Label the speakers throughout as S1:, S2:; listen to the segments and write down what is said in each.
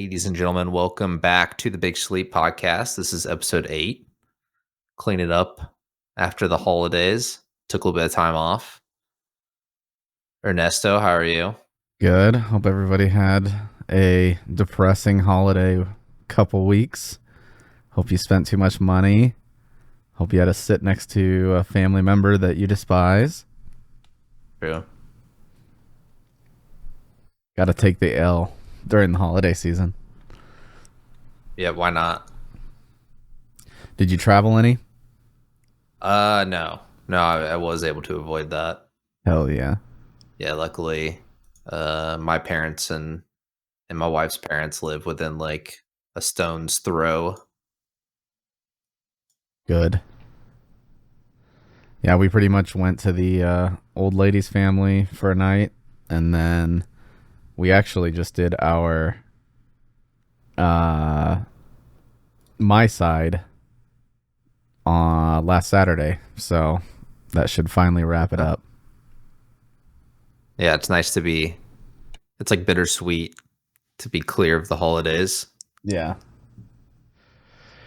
S1: Ladies and gentlemen, welcome back to the Big Sleep Podcast. This is episode 8. Clean it up after the holidays. Took a little bit of time off. Ernesto, how are you?
S2: Good. Hope everybody had a depressing holiday couple weeks. Hope you spent too much money. Hope you had to sit next to a family member that you despise.
S1: True.
S2: Got to take the L during the holiday season.
S1: Yeah, why not?
S2: Did you travel any?
S1: No. No, I was able to avoid that.
S2: Hell yeah.
S1: Yeah, luckily, my parents and my wife's parents live within like a stone's throw.
S2: Good. Yeah, we pretty much went to the old lady's family for a night, and then we actually just did our my side on last Saturday, so that should finally wrap it up.
S1: Yeah, it's nice to be, it's like bittersweet to be clear of the holidays.
S2: Yeah.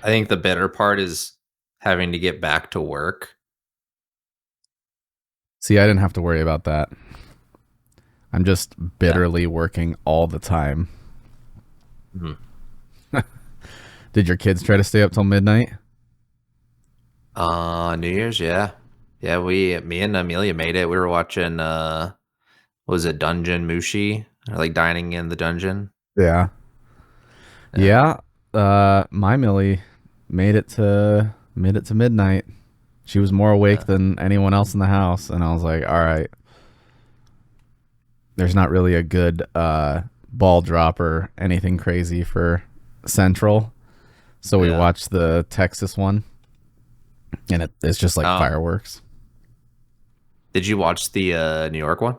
S1: I think the better part is having to get back to work.
S2: See, I didn't have to worry about that. I'm just bitterly working all the time.
S1: Mhm.
S2: Did your kids try to stay up till midnight?
S1: New Year's, yeah. Yeah, me and Amelia made it. We were watching, what was it, Dungeon Mushi? Or like dining in the dungeon.
S2: Yeah.
S1: Yeah.
S2: My Millie made it to midnight. She was more awake
S1: Yeah.
S2: than anyone else in the house, and I was like, all right. There's not really a good ball drop or anything crazy for Central. So we
S1: Yeah.
S2: watched the Texas one, and it's just like
S1: Oh.
S2: fireworks.
S1: Did you watch the New York one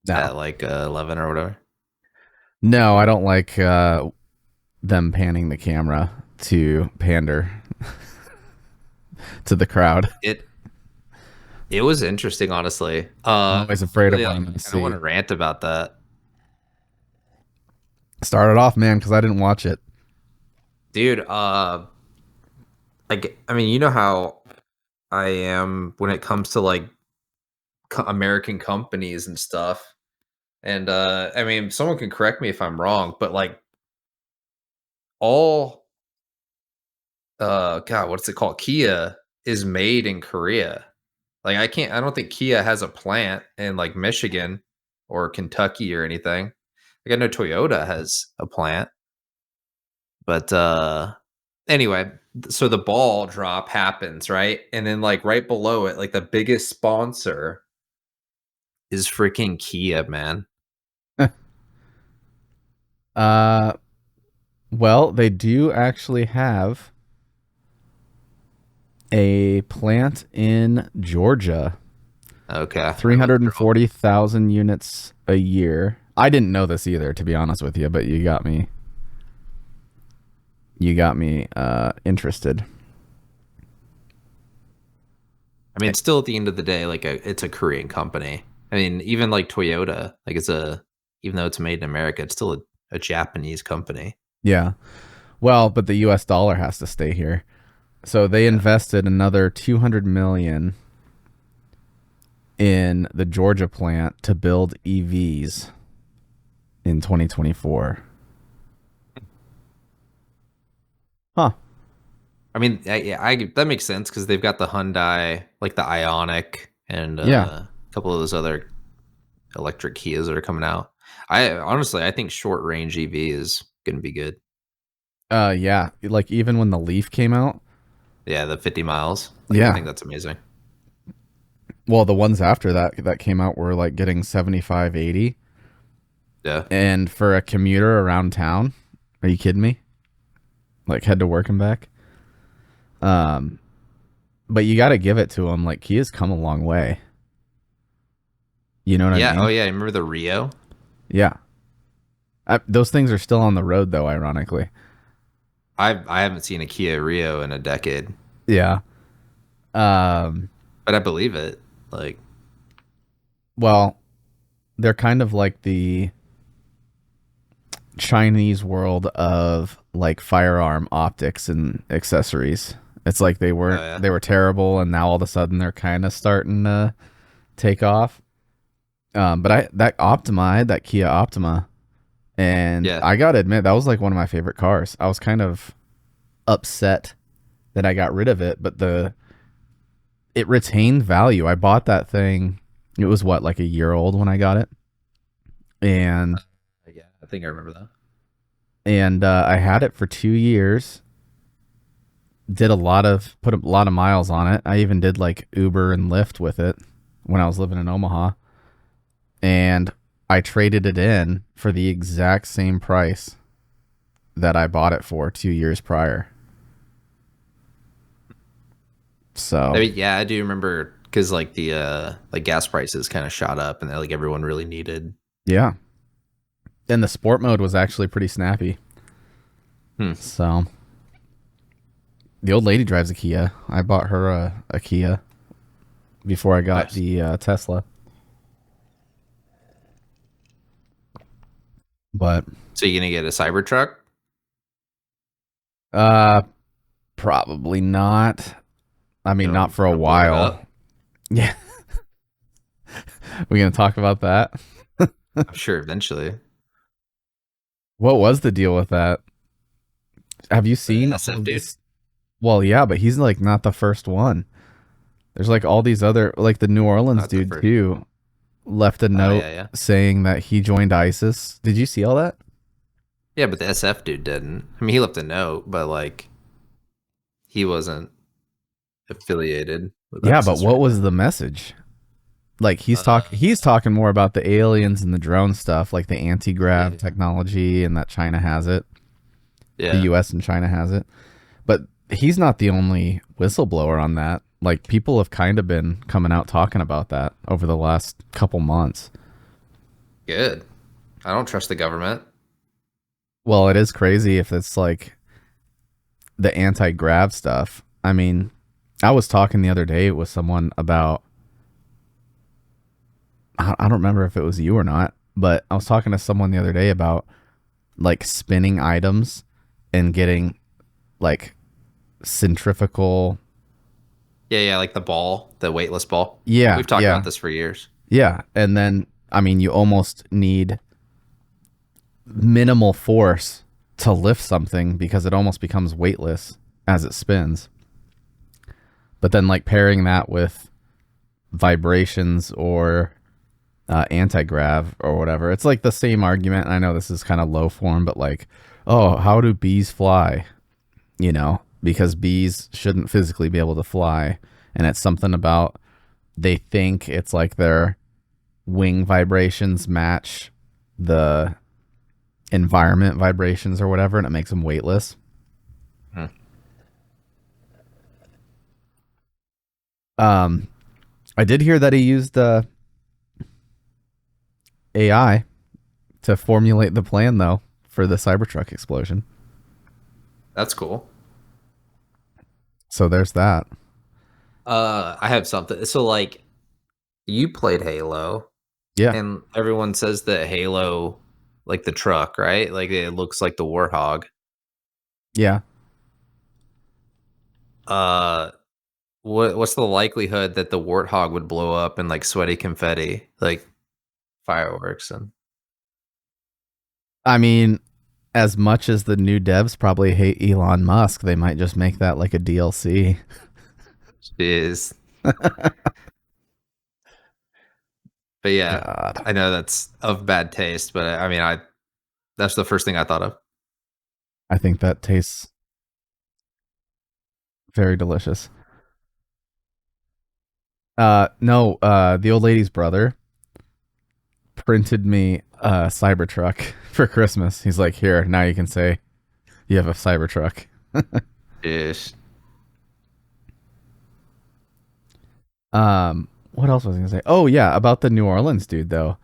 S1: at
S2: No.
S1: like 11 or whatever?
S2: No, I don't like them panning the camera to pander to the crowd.
S1: It was interesting, honestly.
S2: I'm always afraid of
S1: Really,
S2: what I'm
S1: like,
S2: going to
S1: I don't want
S2: see.
S1: to rant about that.
S2: Started off, man, because I didn't watch it.
S1: Dude, like, I mean, you know how I am when it comes to like American companies and stuff. And I mean, someone can correct me if I'm wrong, but like all God, what's it called? Kia is made in Korea. Like I don't think Kia has a plant in like Michigan or Kentucky or anything. Like I know Toyota has a plant. But anyway, so the ball drop happens, right? And then like right below it, like the biggest sponsor is freaking Kia, man.
S2: uh, well, they do actually have a plant in Georgia.
S1: Okay.
S2: 340,000 units a year. I didn't know this either, to be honest with you, but you got me. You got me interested.
S1: I mean, still at the end of the day, like it's a Korean company. I mean, even like Toyota, like even though it's made in America, it's still a Japanese company.
S2: Yeah. Well, but the US dollar has to stay here. So they
S1: Yeah.
S2: invested another 200 million in the Georgia plant to build EVs in 2024. Huh.
S1: I mean, that makes sense because they've got the Hyundai, like the Ioniq, and
S2: Yeah.
S1: a couple of those other electric Kias that are coming out. I think short range EV is going to be good.
S2: Yeah, like even when the Leaf came out.
S1: Yeah, the 50 miles. Like, I
S2: Yeah.
S1: think that's amazing.
S2: Well, the ones after that came out were like getting 75, 80.
S1: Yeah.
S2: And for a commuter around town, are you kidding me? Like head to work and back. But you got to give it to them. Like Kia's come a long way. You know what I
S1: Yeah.
S2: mean?
S1: Oh, yeah. Remember the Rio?
S2: Yeah. Those things are still on the road, though. Ironically.
S1: I haven't seen a Kia Rio in a decade,
S2: Yeah. Um.
S1: but I believe it. Like,
S2: Well, they're kind of like the Chinese world of like firearm optics and accessories. It's like
S1: Oh yeah,
S2: they were terrible, and now all of a sudden they're kind of starting to take off. But I that Optima, I had that Kia Optima, and
S1: yeah.
S2: I gotta admit that was like one of my favorite cars. I was kind of upset that I got rid of it, but the it retained value. I bought that thing. It was what, like a year old when I got it, and
S1: Yeah, I think I remember that.
S2: I had it for 2 years. Did a lot of put a lot of miles on it. I even did like Uber and Lyft with it when I was living in Omaha, and I traded it in for the exact same price that I bought it for 2 years prior.
S1: I
S2: So
S1: mean, yeah, I do remember because like the like gas prices kind of shot up, and like everyone really needed.
S2: yeah, and the sport mode was actually pretty snappy.
S1: Hmm.
S2: So the old lady drives a Kia. I bought her a Kia before I got
S1: Nice.
S2: the Tesla. But
S1: So you gonna get a Cybertruck?
S2: uh, probably not. I
S1: You
S2: mean, not
S1: don't
S2: for a
S1: want to blow it
S2: while.
S1: up?
S2: Yeah, we gonna talk about that.
S1: I'm sure eventually.
S2: What was the deal with that? Have you
S1: The
S2: seen all
S1: SF
S2: of
S1: dude?
S2: these? Well, yeah, but he's like not the first one. There's like all these other, like the New Orleans
S1: Not the
S2: dude
S1: first.
S2: too, left a
S1: Oh
S2: note
S1: yeah, yeah,
S2: saying that he joined ISIS. Did you see all that?
S1: yeah. But the SF dude didn't. I mean, he left a note, but like he wasn't affiliated with
S2: Yeah, but
S1: ISIS or
S2: what was
S1: anything.
S2: the message? Like he's
S1: Uh,
S2: talking more about the aliens and the drone stuff, like the anti-grav
S1: yeah,
S2: technology and that China has it. The
S1: yeah.
S2: US and China has it. But he's not the only whistleblower on that. Like people have kind of been coming out talking about that over the last couple months.
S1: Good. I don't trust the government.
S2: Well, it is crazy if it's like the anti-grav stuff. I mean, I was talking the other day with someone about I don't remember if it was you or not, but I was talking to someone the other day about like spinning items and getting like centrifugal.
S1: Yeah, yeah, like the ball, the weightless ball.
S2: Yeah,
S1: We've talked about
S2: yeah,
S1: this for years.
S2: yeah. And then, I mean, you almost need minimal force to lift something because it almost becomes weightless as it spins. But then, like, pairing that with vibrations or anti grav or whatever, it's like the same argument. I know this is kind of low form, but like, oh, how do bees fly? You know, because bees shouldn't physically be able to fly. And it's something about they think it's like their wing vibrations match the environment vibrations or whatever, and it makes them weightless.
S1: Hmm.
S2: Um, I did hear that he used AI to formulate the plan, though, for the Cybertruck explosion.
S1: That's cool.
S2: So there's that.
S1: I have something. So like you played Halo
S2: Yeah,
S1: and everyone says that Halo like the truck, right? Like it looks like the Warthog.
S2: yeah.
S1: Uh what's the likelihood that the Warthog would blow up in like sweaty confetti, like fireworks and
S2: I mean, as much as the new devs probably hate Elon Musk, they might just make that like a DLC.
S1: is but yeah,
S2: God,
S1: I know that's of bad taste, but I mean I that's the first thing I thought of.
S2: I think that tastes very delicious. No, the old lady's brother printed me a Cybertruck for Christmas. He's like, here, now you can say you have a Cybertruck.
S1: Ish.
S2: What else was I gonna say? Oh yeah, about the New Orleans dude though.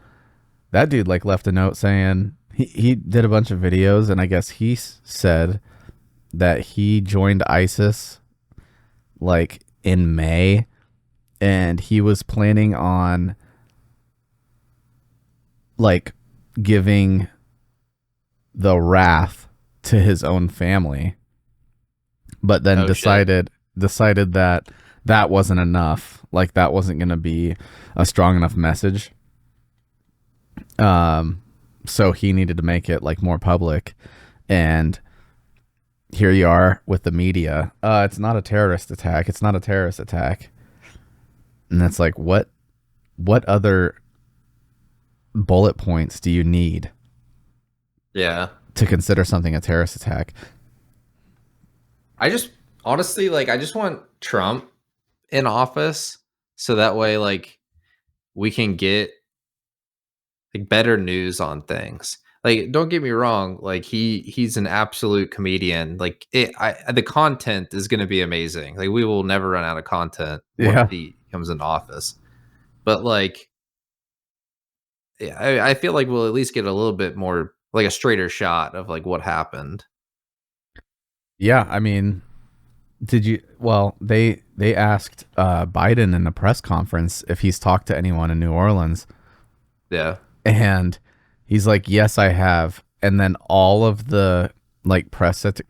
S2: That dude like left a note saying he did a bunch of videos, and I guess he said that he joined ISIS like in May, and he was planning on like giving the wrath to his own family, but then
S1: Oh shit.
S2: decided that that wasn't enough. Like that wasn't going to be a strong enough message. Um, so he needed to make it like more public, and here you are with the media. It's not a terrorist attack. It's not a terrorist attack. And that's like, what other bullet points do you need
S1: Yeah.
S2: to consider something a terrorist attack?
S1: I just honestly like I just want Trump in office so that way like we can get like better news on things. Like don't get me wrong, like he's an absolute comedian. Like the content is going to be amazing. Like we will never run out of content once
S2: Yeah.
S1: he comes into office. But like yeah, I feel like we'll at least get a little bit more like a straighter shot of like what happened.
S2: Yeah, I mean, did you well, they asked Biden in a press conference if he's talked to anyone in New Orleans,
S1: Yeah.
S2: and he's like, "Yes, I have." And then all of the like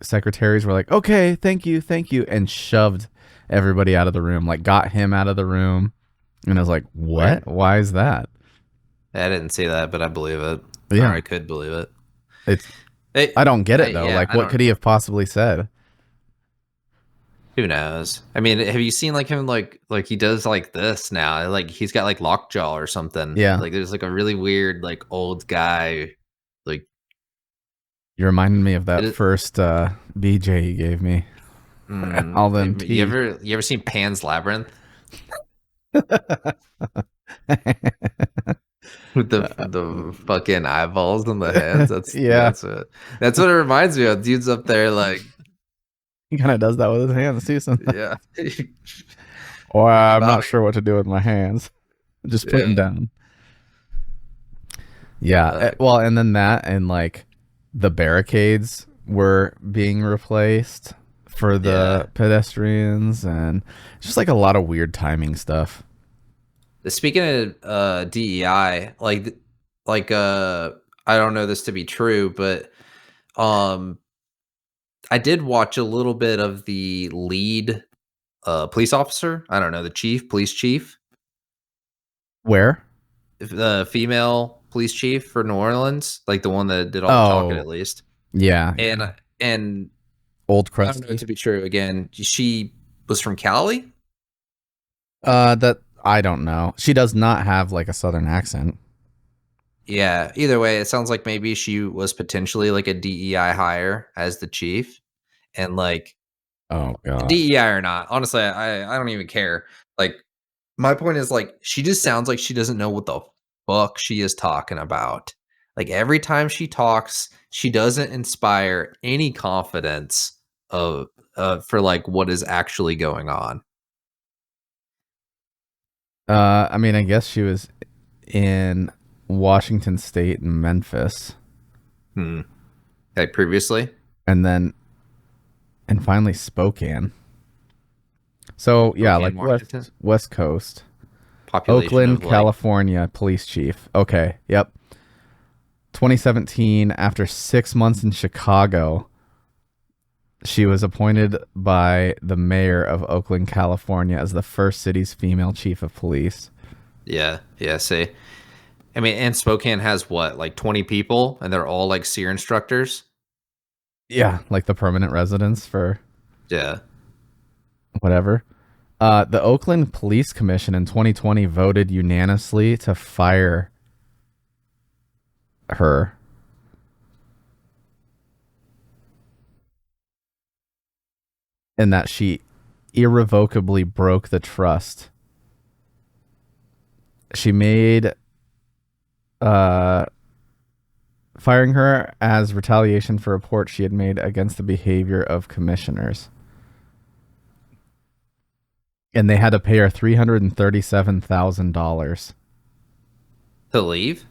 S2: secretaries were like, "Okay, thank you," and shoved everybody out of the room, like got him out of the room. And I was like,
S1: Weird.
S2: "What? Why is that?"
S1: I didn't see that, but I believe it. Or
S2: Yeah.
S1: I could believe it.
S2: It's I don't get it though.
S1: Yeah,
S2: Like
S1: I
S2: what
S1: don't.
S2: could he have possibly said?
S1: Who knows? I mean, have you seen like him like he does like this now? Like he's got like lockjaw or something.
S2: Yeah.
S1: Like there's like a really weird like old guy. Like
S2: You reminded me of
S1: it
S2: that
S1: is.
S2: first BJ you gave me. All them teeth.
S1: You ever seen Pan's Labyrinth with the fucking eyeballs and the heads?
S2: Yeah.
S1: That's what it reminds me of. Dude's up there like
S2: He kind of does that with his hands too sometimes.
S1: yeah
S2: Or I'm not
S1: about
S2: sure what to do with my hands. Just put
S1: yeah.
S2: them down. Yeah.
S1: Uh,
S2: Well, and then that and like the barricades were being replaced for
S1: yeah.
S2: the pedestrians and just like a lot of weird timing stuff.
S1: Speaking of DEI, I don't know this to be true, but um I did watch a little bit of the lead police officer. I don't know, the police chief,
S2: Where?
S1: the female police chief for New Orleans, like the one that did all the talking
S2: Oh,
S1: at least.
S2: yeah.
S1: And
S2: Old
S1: I don't know it
S2: Crusty.
S1: to be true again. She was from Cali?
S2: That I don't know. She does not have like a southern accent.
S1: Yeah, either way, it sounds like maybe she was potentially like a DEI hire as the chief. And like
S2: Oh god.
S1: DEI or not, honestly, I don't even care. Like my point is like she just sounds like she doesn't know what the fuck she is talking about. Like every time she talks, she doesn't inspire any confidence of for like what is actually going on.
S2: I mean, I guess she was in Washington State and Memphis,
S1: Hmm. Like previously,
S2: and then and finally Spokane. So yeah,
S1: Spokane,
S2: like
S1: Washington,
S2: West Coast,
S1: population
S2: Oakland,
S1: of like
S2: California, police chief. Okay, yep. 2017, after 6 months in Chicago, she was appointed by the mayor of Oakland, California, as the first city's female chief of police.
S1: yeah. See, I mean, and Spokane has what like 20 people, and they're all like SEER instructors.
S2: Yeah, like the permanent residence for
S1: Yeah,
S2: whatever. The Oakland Police Commission in 2020 voted unanimously to fire her, and that she irrevocably broke the trust. She made uh, firing her as retaliation for reports she had made against the behavior of commissioners. And they had to pay her $337,000.
S1: to leave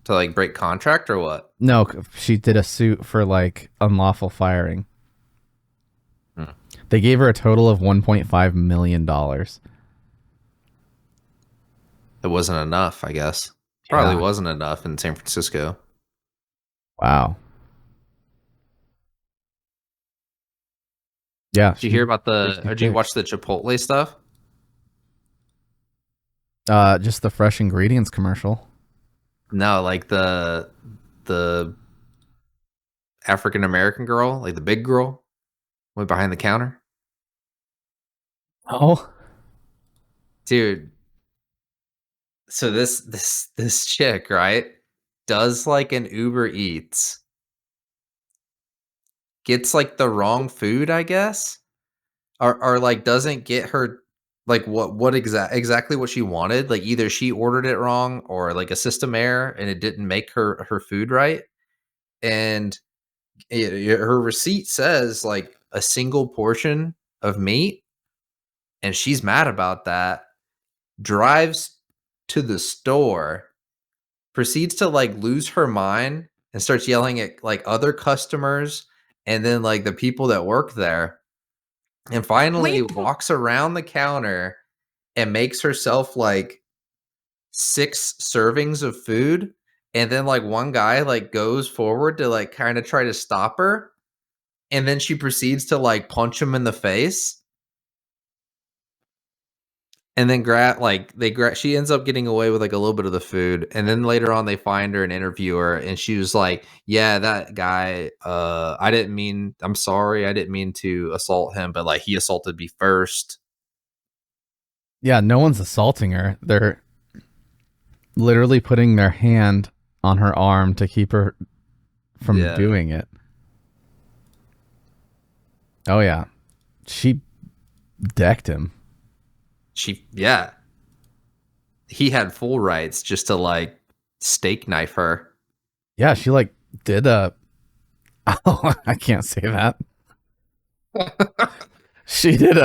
S1: to like break contract or what?
S2: No, she did a suit for like unlawful firing.
S1: Hmm.
S2: They gave her a total of $1.5 million.
S1: It wasn't enough, I guess. Probably
S2: Yeah.
S1: wasn't enough in San Francisco.
S2: Wow. Yeah,
S1: Did you hear
S2: she
S1: about
S2: makes me
S1: or did you
S2: sick.
S1: watch the Chipotle stuff?
S2: Just the fresh ingredients commercial.
S1: No, like the African American girl, like the big girl, went behind the counter.
S2: Oh,
S1: Dude, so this chick, right, does like an Uber Eats, gets like the wrong food, I guess, or like doesn't get her like exactly what she wanted. Like either she ordered it wrong or like a system error and it didn't make her food right. And her receipt says like a single portion of meat, and she's mad about that. Drives to the store, proceeds to like lose her mind and starts yelling at like other customers and then like the people that work there, and finally walks around the counter and makes herself like 6 servings of food. And then like one guy like goes forward to like kind of try to stop her, and then she proceeds to like punch him in the face. And then she ends up getting away with like a little bit of the food, and then later on they find her and interview her, and she was like, yeah, that guy, I'm sorry, I didn't mean to assault him, but like he assaulted me first.
S2: yeah. No one's assaulting her. They're literally putting their hand on her arm to keep her from
S1: Yeah,
S2: doing it. Oh yeah, she decked him.
S1: yeah, he had full rights just to like steak knife her.
S2: Yeah, she like did a. Oh, I can't say that. She did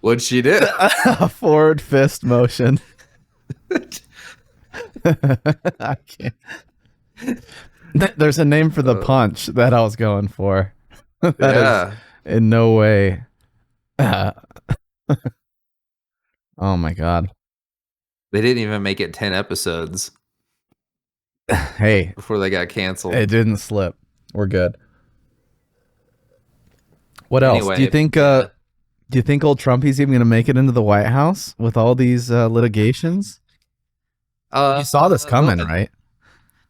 S1: What'd she do?
S2: a forward fist motion. I can't. There's a name for the
S1: uh,
S2: punch that I was going for. That is
S1: yeah,
S2: in no way. Uh, oh my god.
S1: they didn't even make it 10 episodes
S2: Hey,
S1: before they got canceled.
S2: it didn't slip. We're good. What else?
S1: Anyway,
S2: Do
S1: yeah.
S2: you think old Trumpy's even going to make it into the White House with all these litigations? You saw this
S1: Well,
S2: coming, right?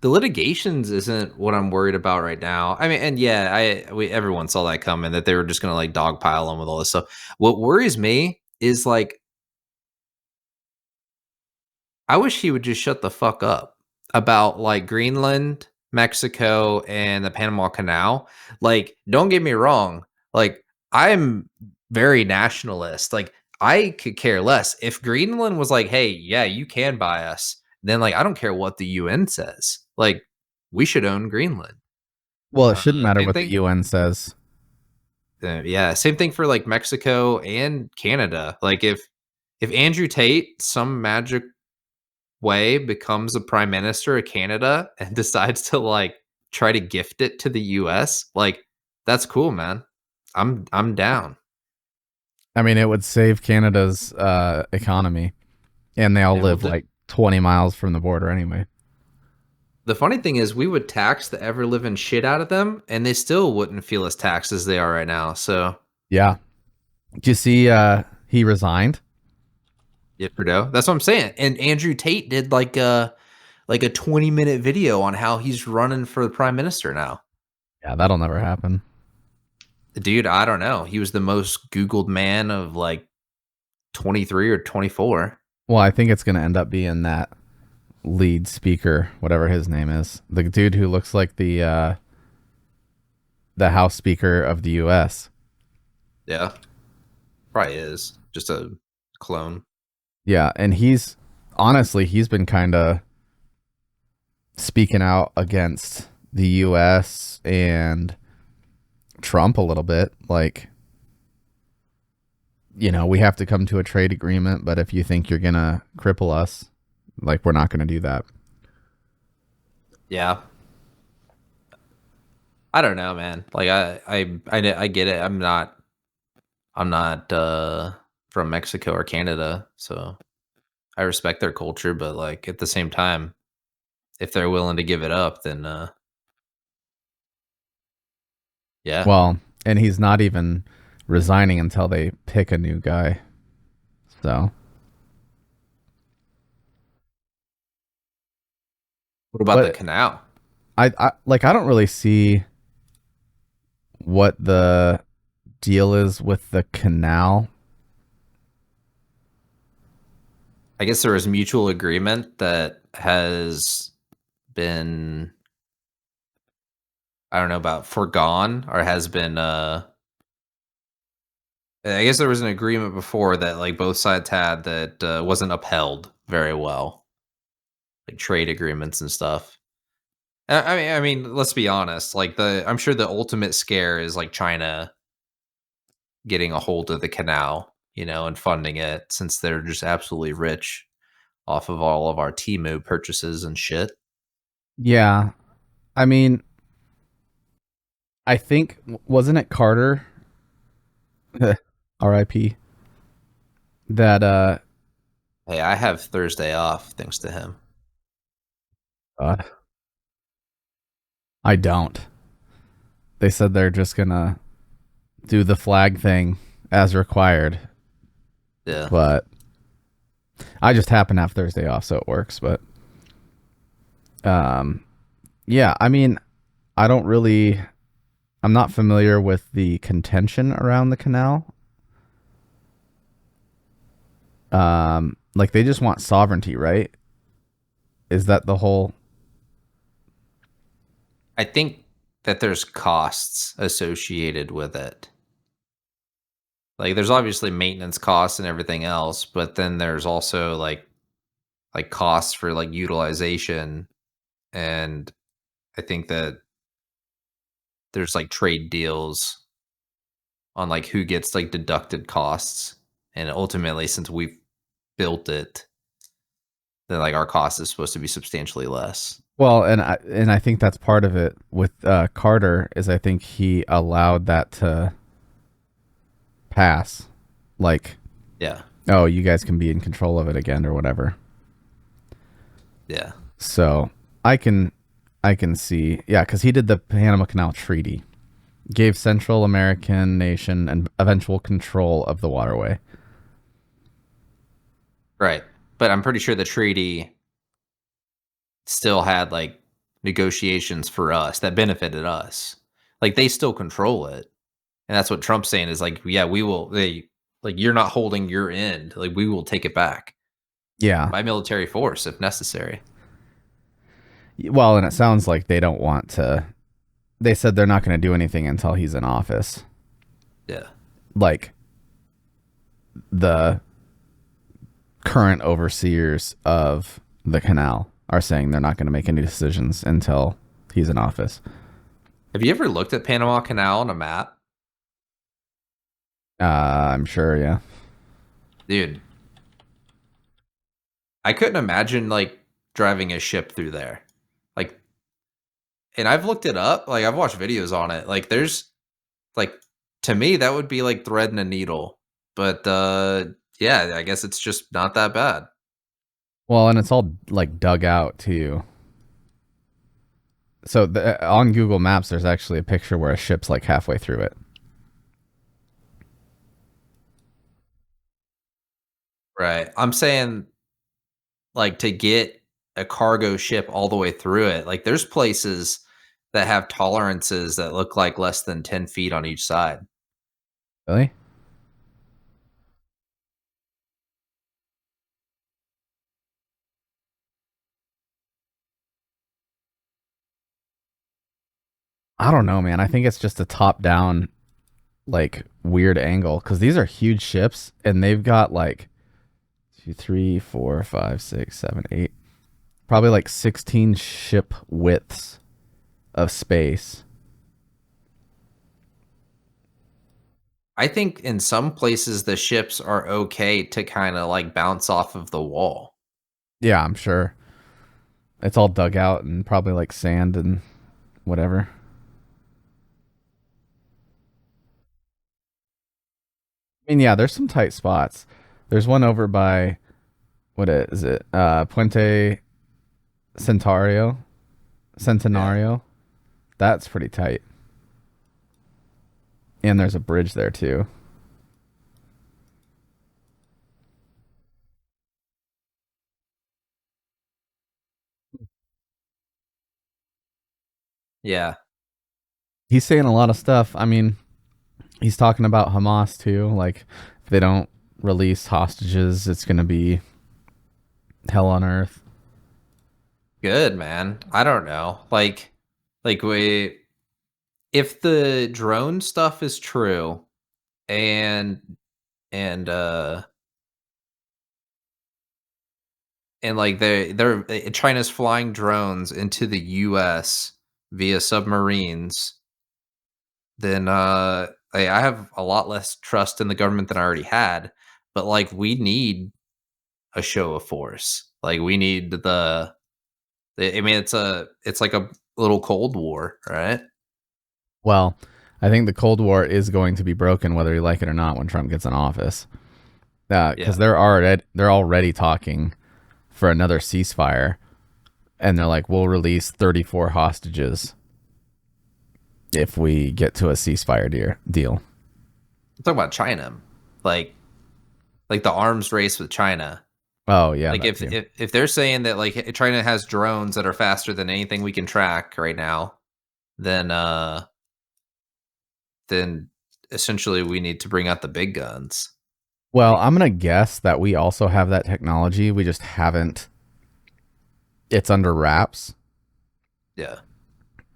S1: the litigations isn't what I'm worried about right now. I mean, and yeah, everyone saw that coming, that they were just gonna like dogpile him with all this stuff. What worries me is like I wish he would just shut the fuck up about like Greenland, Mexico, and the Panama Canal. Like, don't get me wrong. Like, I'm very nationalist. Like, I could care less. If Greenland was like, hey, yeah, you can buy us, then like I don't care what the UN says. Like, we should own Greenland.
S2: Well, it shouldn't matter
S1: Same
S2: what the
S1: thing.
S2: UN says.
S1: Yeah, same thing for like Mexico and Canada. Like if Andrew Tate some magic way becomes a prime minister of Canada and decides to like try to gift it to the US, like that's cool, man. I'm down.
S2: I mean, it would save Canada's economy, and they all
S1: And
S2: live like 20 miles from the border anyway.
S1: the funny thing is we would tax the ever living shit out of them and they still wouldn't feel as taxed as they are right now. So
S2: Yeah. Did you see he resigned?
S1: yeah, Trudeau. That's what I'm saying. And Andrew Tate did like a 20-minute video on how he's running for the prime minister now.
S2: Yeah, that'll never happen.
S1: Dude, I don't know. He was the most Googled man of like 23 or 24.
S2: Well, I think it's going to end up being that lead speaker, whatever his name is, the dude who looks like the House Speaker of the U.S.
S1: Yeah, probably is. Just a clone.
S2: Yeah, and he's been kind of speaking out against the U.S. and Trump a little bit. Like, we have to come to a trade agreement, but if you think you're gonna cripple us, like, we're not gonna do that.
S1: Yeah. I don't know, man. Like I get it. I'm not from Mexico or Canada, so I respect their culture, but like at the same time, if they're willing to give it up, then yeah.
S2: Well, and he's not even resigning until they pick a new guy. So,
S1: What about the
S2: but
S1: canal?
S2: I don't really see what the deal is with the canal.
S1: I guess there is mutual agreement that has been, I don't know about foregone, or has been I guess there was an agreement before that like both sides had that wasn't upheld very well, like trade agreements and stuff. I mean, let's be honest. Like I'm sure the ultimate scare is like China getting a hold of the canal, and funding it, since they're just absolutely rich off of all of our Temu purchases and shit.
S2: Yeah, I mean, I think wasn't it Carter, R.I.P. That
S1: Hey, I have Thursday off thanks to him.
S2: God, I don't. They said they're just gonna do the flag thing as required,
S1: Yeah.
S2: but I just happen to have Thursday off, so it works. But um, yeah, I mean, I don't really. I'm not familiar with the contention around the canal. Like they just want sovereignty, right? Is that the whole?
S1: I think that there's costs associated with it. Like there's obviously maintenance costs and everything else, but then there's also like costs for like utilization, and I think that there's like trade deals on like who gets like deducted costs, and ultimately since we've built it, then like our cost is supposed to be substantially less.
S2: Well, and I think that's part of it with Carter is I think he allowed that to pass, like,
S1: Yeah.
S2: oh, you guys can be in control of it again or whatever.
S1: Yeah.
S2: So I can see, yeah, because he did the Panama Canal Treaty, gave Central American nation and eventual control of the waterway.
S1: Right. But I'm pretty sure the treaty still had like negotiations for us that benefited us. Like they still control it. And that's what Trump's saying is like, yeah, we will they like you're not holding your end. Like we will take it back
S2: Yeah.
S1: by military force if necessary.
S2: Well, and it sounds like they don't want to. They said they're not going to do anything until he's in office.
S1: Yeah.
S2: Like the current overseers of the canal are saying they're not going to make any decisions until he's in office.
S1: Have you ever looked at Panama Canal on a map?
S2: I'm sure, yeah.
S1: Dude, I couldn't imagine like driving a ship through there. Like, and I've looked it up, like I've watched videos on it. Like there's like, to me that would be like threading a needle. But yeah, I guess it's just not that bad.
S2: Well, and it's all like dug out too. So on Google Maps, there's actually a picture where a ship's like halfway through it.
S1: Right. I'm saying like to get a cargo ship all the way through it, like there's places that have tolerances that look like less than 10 feet on each side.
S2: Really? I don't know, man. I think it's just a top down, like weird angle because these are huge ships and they've got like two, three, four, five, six, seven, eight, probably like 16 ship widths of space.
S1: I think in some places the ships are okay to kind of like bounce off of the wall.
S2: Yeah, I'm sure. It's all dug out and probably like sand and whatever. I mean, yeah, there's some tight spots. There's one over by what is it? Puente Centario,
S1: Yeah.
S2: Centenario. That's pretty tight. And there's a bridge there too.
S1: Yeah.
S2: He's saying a lot of stuff. I mean, he's talking about Hamas too. Like, if they don't release hostages, it's going to be hell on earth.
S1: Good, man. I don't know. Like we if the drone stuff is true and and uh and like China's flying drones into the US via submarines, then I have a lot less trust in the government than I already had. But like we need a show of force. Like we need I mean it's like a little Cold War, right?
S2: Well, I think the Cold War is going to be broken whether you like it or not when Trump gets in office. Because
S1: Yeah.
S2: they're already talking for another ceasefire, and they're like, we'll release 34 hostages if we get to a ceasefire deal.
S1: I'm talking about China. Like like the arms race with China.
S2: Oh yeah,
S1: Like
S2: that too.
S1: if they're saying that like China has drones that are faster than anything we can track right now, then then essentially we need to bring out the big guns.
S2: Well,
S1: Like
S2: I'm gonna guess that we also have that technology. We just haven't. It's under wraps,
S1: yeah.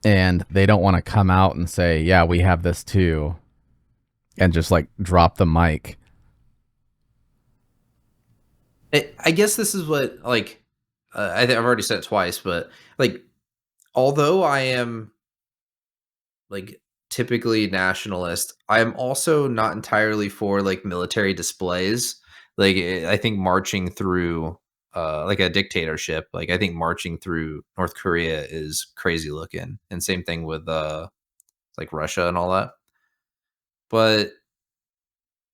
S2: and they don't want to come out and say, "Yeah, we have this too," and just like drop the mic.
S1: I guess this is what like I've already said it twice, but like although I am like typically nationalist, I am also not entirely for like military displays. Like I think marching through like a dictatorship, like I think marching through North Korea is crazy looking. And same thing with like Russia and all that. But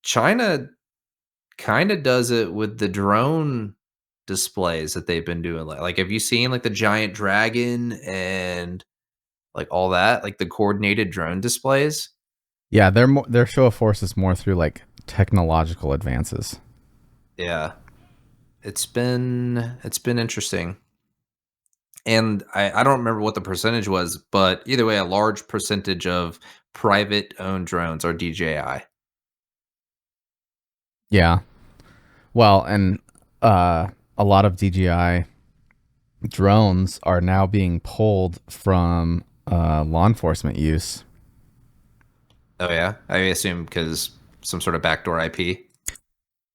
S1: China kind of does it with the drone displays that they've been doing. Like have you seen like the giant dragon and like all that, like the coordinated drone displays?
S2: Yeah, their show of force is more through like technological advances.
S1: Yeah. It's been interesting. And I don't remember what the percentage was, but either way, a large percentage of private owned drones are DJI.
S2: Yeah. Well, and a lot of DJI drones are now being pulled from law enforcement use.
S1: Oh yeah, I assume because some sort of backdoor IP.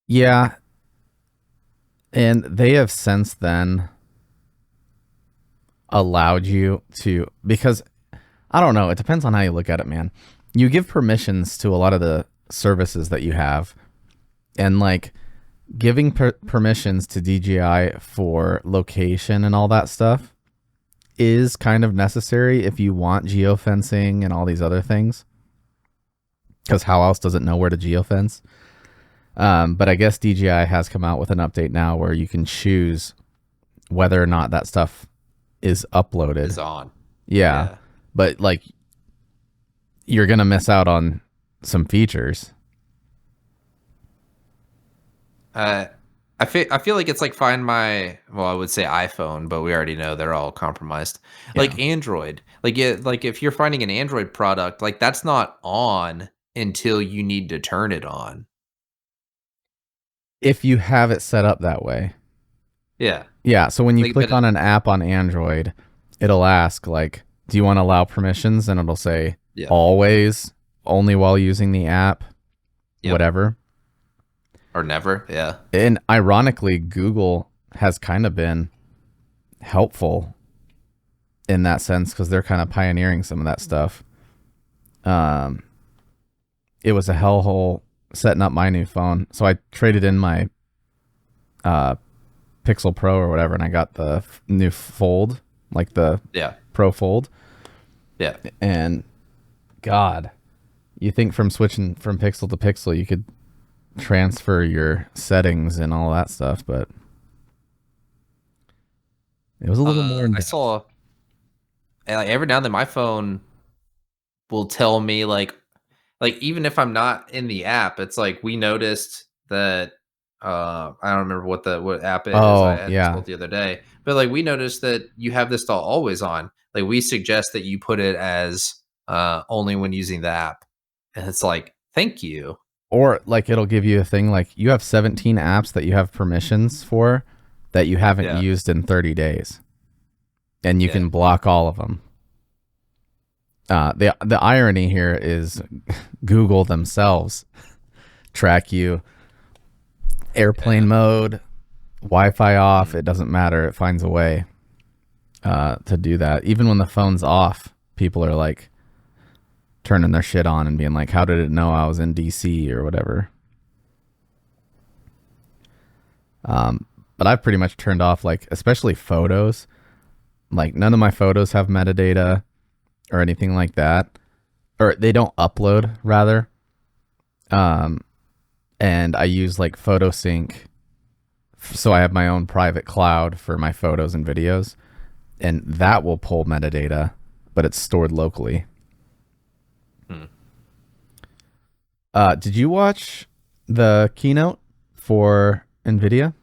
S2: Yeah, and they have since then allowed you to, because I don't know, it depends on how you look at it, man. You give permissions to a lot of the services that you have, and like giving permissions to DJI for location and all that stuff is kind of necessary if you want geofencing and all these other things. Because how else does it know where to geofence? But I guess DJI has come out with an update now where you can choose whether or not that stuff is uploaded.
S1: Is on.
S2: Yeah,
S1: Yeah.
S2: but like you're gonna miss out on some features.
S1: Uh, I feel like it's like find my well, I would say iPhone, but we already know they're all compromised.
S2: Yeah.
S1: Like Android, like like if you're finding an Android product, like that's not on until you need to turn it on.
S2: If you have it set up that way.
S1: Yeah,
S2: Yeah, so when you
S1: like
S2: click
S1: but
S2: on an app on Android, it'll ask like, "Do you want to allow permissions?" And it'll say
S1: yeah,
S2: always, only while using the app,
S1: yep,
S2: whatever.
S1: or never. Yeah,
S2: And ironically, Google has kind of been helpful in that sense because they're kind of pioneering some of that stuff. Um, it was a hellhole setting up my new phone, so I traded in my uh, Pixel Pro or whatever, and I got the new Fold, like the
S1: yeah,
S2: Pro Fold.
S1: yeah.
S2: And God, you think from switching from Pixel to Pixel, you could transfer your settings and all that stuff, but it was a little more in
S1: I
S2: depth.
S1: saw and like every now and then my phone will tell me like like, even if I'm not in the app, it's like we noticed that, I don't remember what app it is. I
S2: Oh,
S1: had this
S2: yeah.
S1: built the other day, but, like, we noticed that you have this all always on. Like, we suggest that you put it as, only when using the app, and it's like, "Thank you."
S2: Or like it'll give you a thing like you have 17 apps that you have permissions for that you haven't
S1: Yeah,
S2: used in 30 days, and you
S1: yeah,
S2: can block all of them. The irony here is Google themselves track you
S1: yeah,
S2: airplane mode, Wi-Fi off.
S1: mhm,
S2: It doesn't matter. It finds a way to do that. Even when the phone's off, people are like turning their shit on and being like, "How did it know I was in DC or whatever?" But I've pretty much turned off like, especially photos. Like none of my photos have metadata or anything like that, or they don't upload rather. Um, and I use like PhotoSync, so I have my own private cloud for my photos and videos, and that will pull metadata, but it's stored locally.
S1: hmm.
S2: Did you watch the keynote for Nvidia?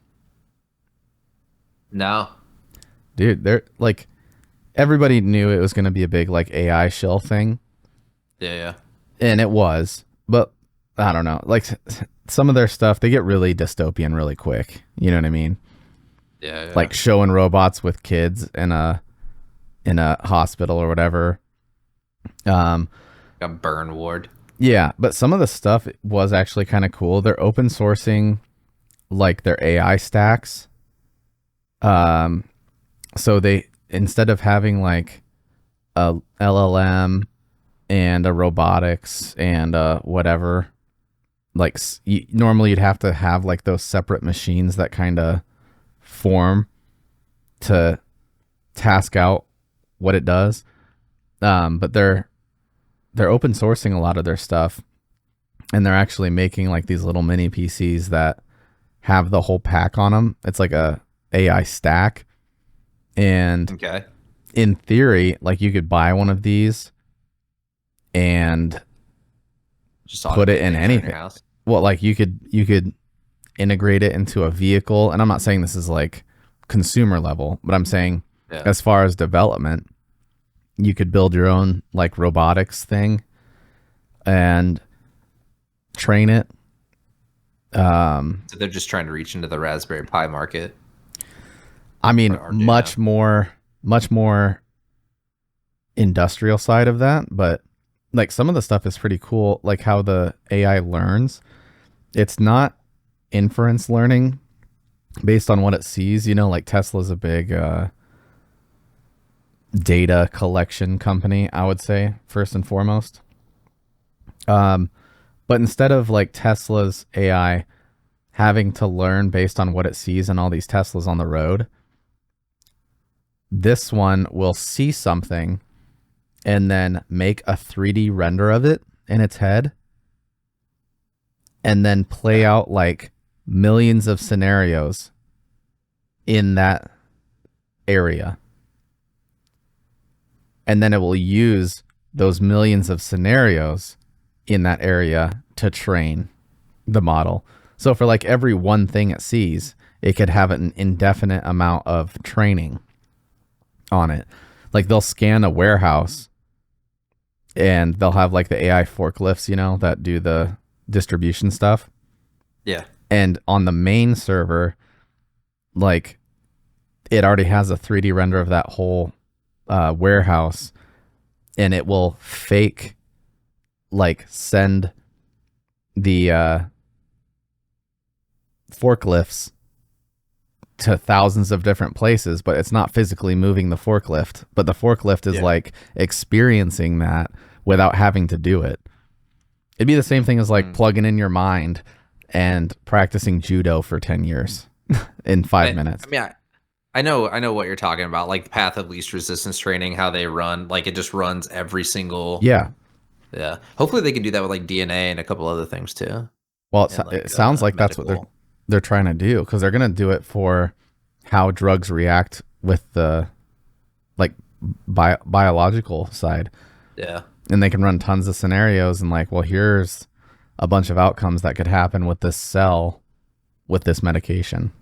S1: No.
S2: Dude, they're like everybody knew it was going to be a big like AI shill thing,
S1: Yeah, yeah,
S2: and it was, but I don't know. Like some of their stuff, they get really dystopian really quick. You know what I mean?
S1: yeah, yeah.
S2: Like showing robots with kids in a hospital or whatever. Um,
S1: A burn ward.
S2: yeah, but some of the stuff was actually kind of cool. They're open sourcing like their AI stacks. Um, so they instead of having like a LLM and a robotics and whatever, like normally you'd have to have like those separate machines that kind of form to task out what it does. But they're open sourcing a lot of their stuff, and they're actually making like these little mini PCs that have the whole pack on them. It's like a AI stack, and
S1: Okay.
S2: in theory, like you could buy one of these and
S1: Just
S2: put it
S1: automate
S2: in
S1: things around your
S2: anything.
S1: house.
S2: Well, like you could integrate it into a vehicle, and I'm not saying this is like consumer level, but I'm saying
S1: Yeah.
S2: as far as development, you could build your own like robotics thing and train it.
S1: So they're just trying to reach into the Raspberry Pi market
S2: I
S1: for
S2: mean,
S1: Arduino.
S2: much more industrial side of that, but like some of the stuff is pretty cool, like how the AI learns. It's not inference learning based on what it sees, like Tesla's a big data collection company, I would say, first and foremost. But instead of like Tesla's AI having to learn based on what it sees in all these Teslas on the road, this one will see something and then make a 3D render of it in its head and then play
S1: Yeah.
S2: out like millions of scenarios in that area. And then it will use those millions of scenarios in that area to train the model. So for like every one thing it sees, it could have an indefinite amount of training on it. Like they'll scan a warehouse and they'll have like the AI forklifts, that do the distribution stuff.
S1: Yeah.
S2: And on the main server, like it already has a 3D render of that whole warehouse, and it will fake like send the forklifts to thousands of different places, but it's not physically moving the forklift, but the forklift is
S1: Yeah.
S2: like experiencing that without having to do it. It'd be the same thing as like
S1: Mm.
S2: plugging in your mind and practicing judo for 10 years in 5
S1: I
S2: minutes.
S1: mean, I know what you're talking about, like the path of least resistance training, how they run, like it just runs every single.
S2: Yeah.
S1: Yeah. Hopefully they can do that with like DNA and a couple other things too,
S2: Well,
S1: and
S2: it
S1: like
S2: sounds like that's what
S1: medical.
S2: they're trying to do, because they're going to do it for how drugs react with the like biological side.
S1: Yeah.
S2: And they can run tons of scenarios and like, well, here's a bunch of outcomes that could happen with this cell with this medication.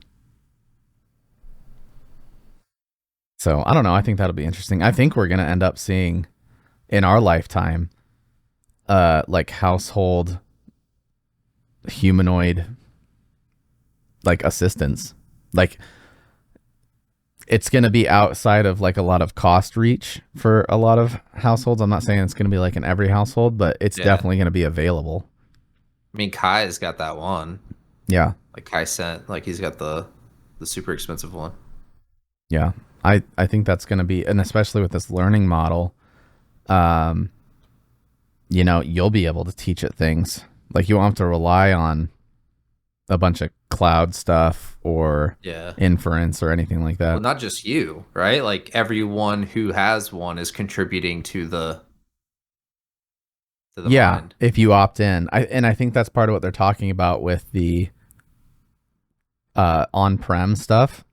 S2: So I don't know. I think that'll be interesting. I think we're gonna end up seeing in our lifetime, like household humanoid like assistants. Like it's gonna be outside of like a lot of cost reach for a lot of households. I'm not saying it's gonna be like in every household, but it's
S1: Yeah.
S2: definitely gonna be available.
S1: I mean, Kai's got that one.
S2: Yeah.
S1: Like Kai sent, like he's got the super expensive one.
S2: Yeah. I think that's gonna be, and especially with this learning model, um, you'll be able to teach it things. Like you won't have to rely on a bunch of cloud stuff or
S1: Yeah.
S2: inference or anything like
S1: Well,
S2: that.
S1: not just you, right? Like everyone who has one is contributing to the
S2: Yeah,
S1: mind.
S2: if you opt in. I think that's part of what they're talking about with the on-prem stuff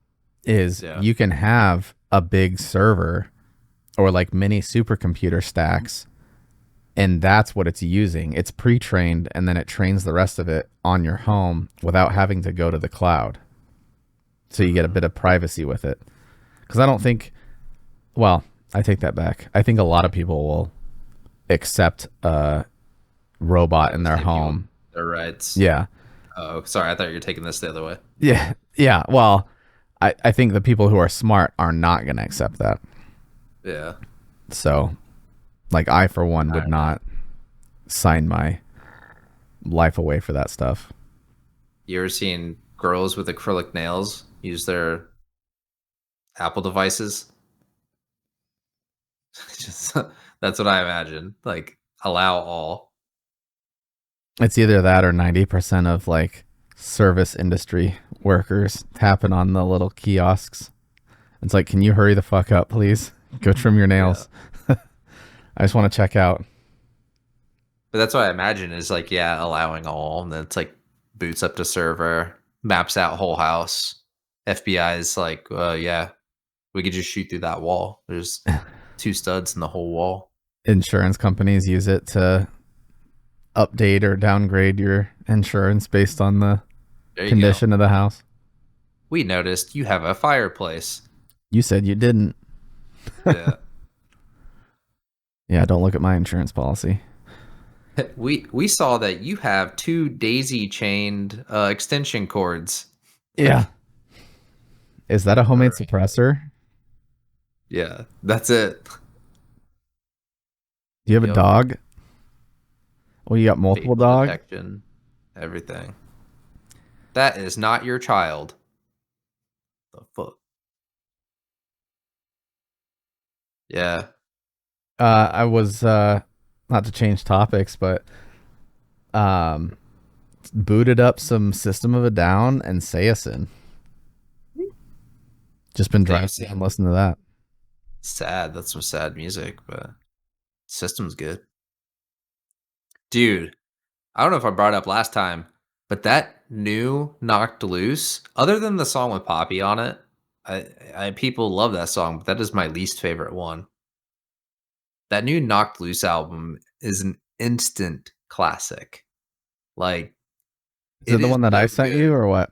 S2: is
S1: Yeah.
S2: you can have a big server or like mini supercomputer stacks and that's what it's using. It's pre-trained and then it trains the rest of it on your home without having to go to the cloud. So you get a
S1: Mm,
S2: bit of privacy with it. Cuz I don't think, well, I take that back. I think a lot of people will accept a robot in
S1: just
S2: their
S1: give people
S2: home.
S1: their rights.
S2: Yeah.
S1: Oh, sorry. I thought you were taking this the other way.
S2: Yeah. Yeah. Well, I think the people who are smart are not going to accept that.
S1: Yeah.
S2: So, like, I, for one,
S1: I
S2: would
S1: don't know.
S2: not sign my life away for that stuff.
S1: You ever seen girls with acrylic nails use their Apple devices? Just that's what I imagine. Like allow all.
S2: It's either that or 90% of like service industry workers tapping on the little kiosks. It's like, can you hurry the fuck up, please? Go trim your
S1: Yeah.
S2: nails. I just want to check out.
S1: But that's what I imagine is like, yeah, allowing all. And then it's like boots up to server, maps out whole house. FBI is like, yeah, we could just shoot through that wall. There's two studs in the whole wall.
S2: Insurance companies use it to update or downgrade your insurance based on the
S1: There you go.
S2: condition of the house.
S1: We noticed you have a fireplace.
S2: You said you didn't.
S1: Yeah.
S2: Yeah, don't look at my insurance policy.
S1: We saw that you have two daisy chained extension cords.
S2: Yeah. Is that a homemade
S1: Right.
S2: suppressor?
S1: Yeah, that's it.
S2: Do you have a
S1: Yep.
S2: dog? Well, you got multiple
S1: Facial
S2: dogs?
S1: detection, everything. That is not your child. The fuck? Yeah.
S2: I was not to change topics, but um booted up some System of a Down and Sayasin. Just been driving
S1: Damn.
S2: and listening to that.
S1: Sad. That's some sad music, but system's good. Dude, I don't know if I brought it up last time, but that new Knocked Loose, other than the song with Poppy on it, people love that song, but that is my least favorite one. That new Knocked Loose album is an instant classic. Like,
S2: Is it
S1: it
S2: the
S1: is
S2: one that I
S1: so
S2: sent
S1: good.
S2: you or what?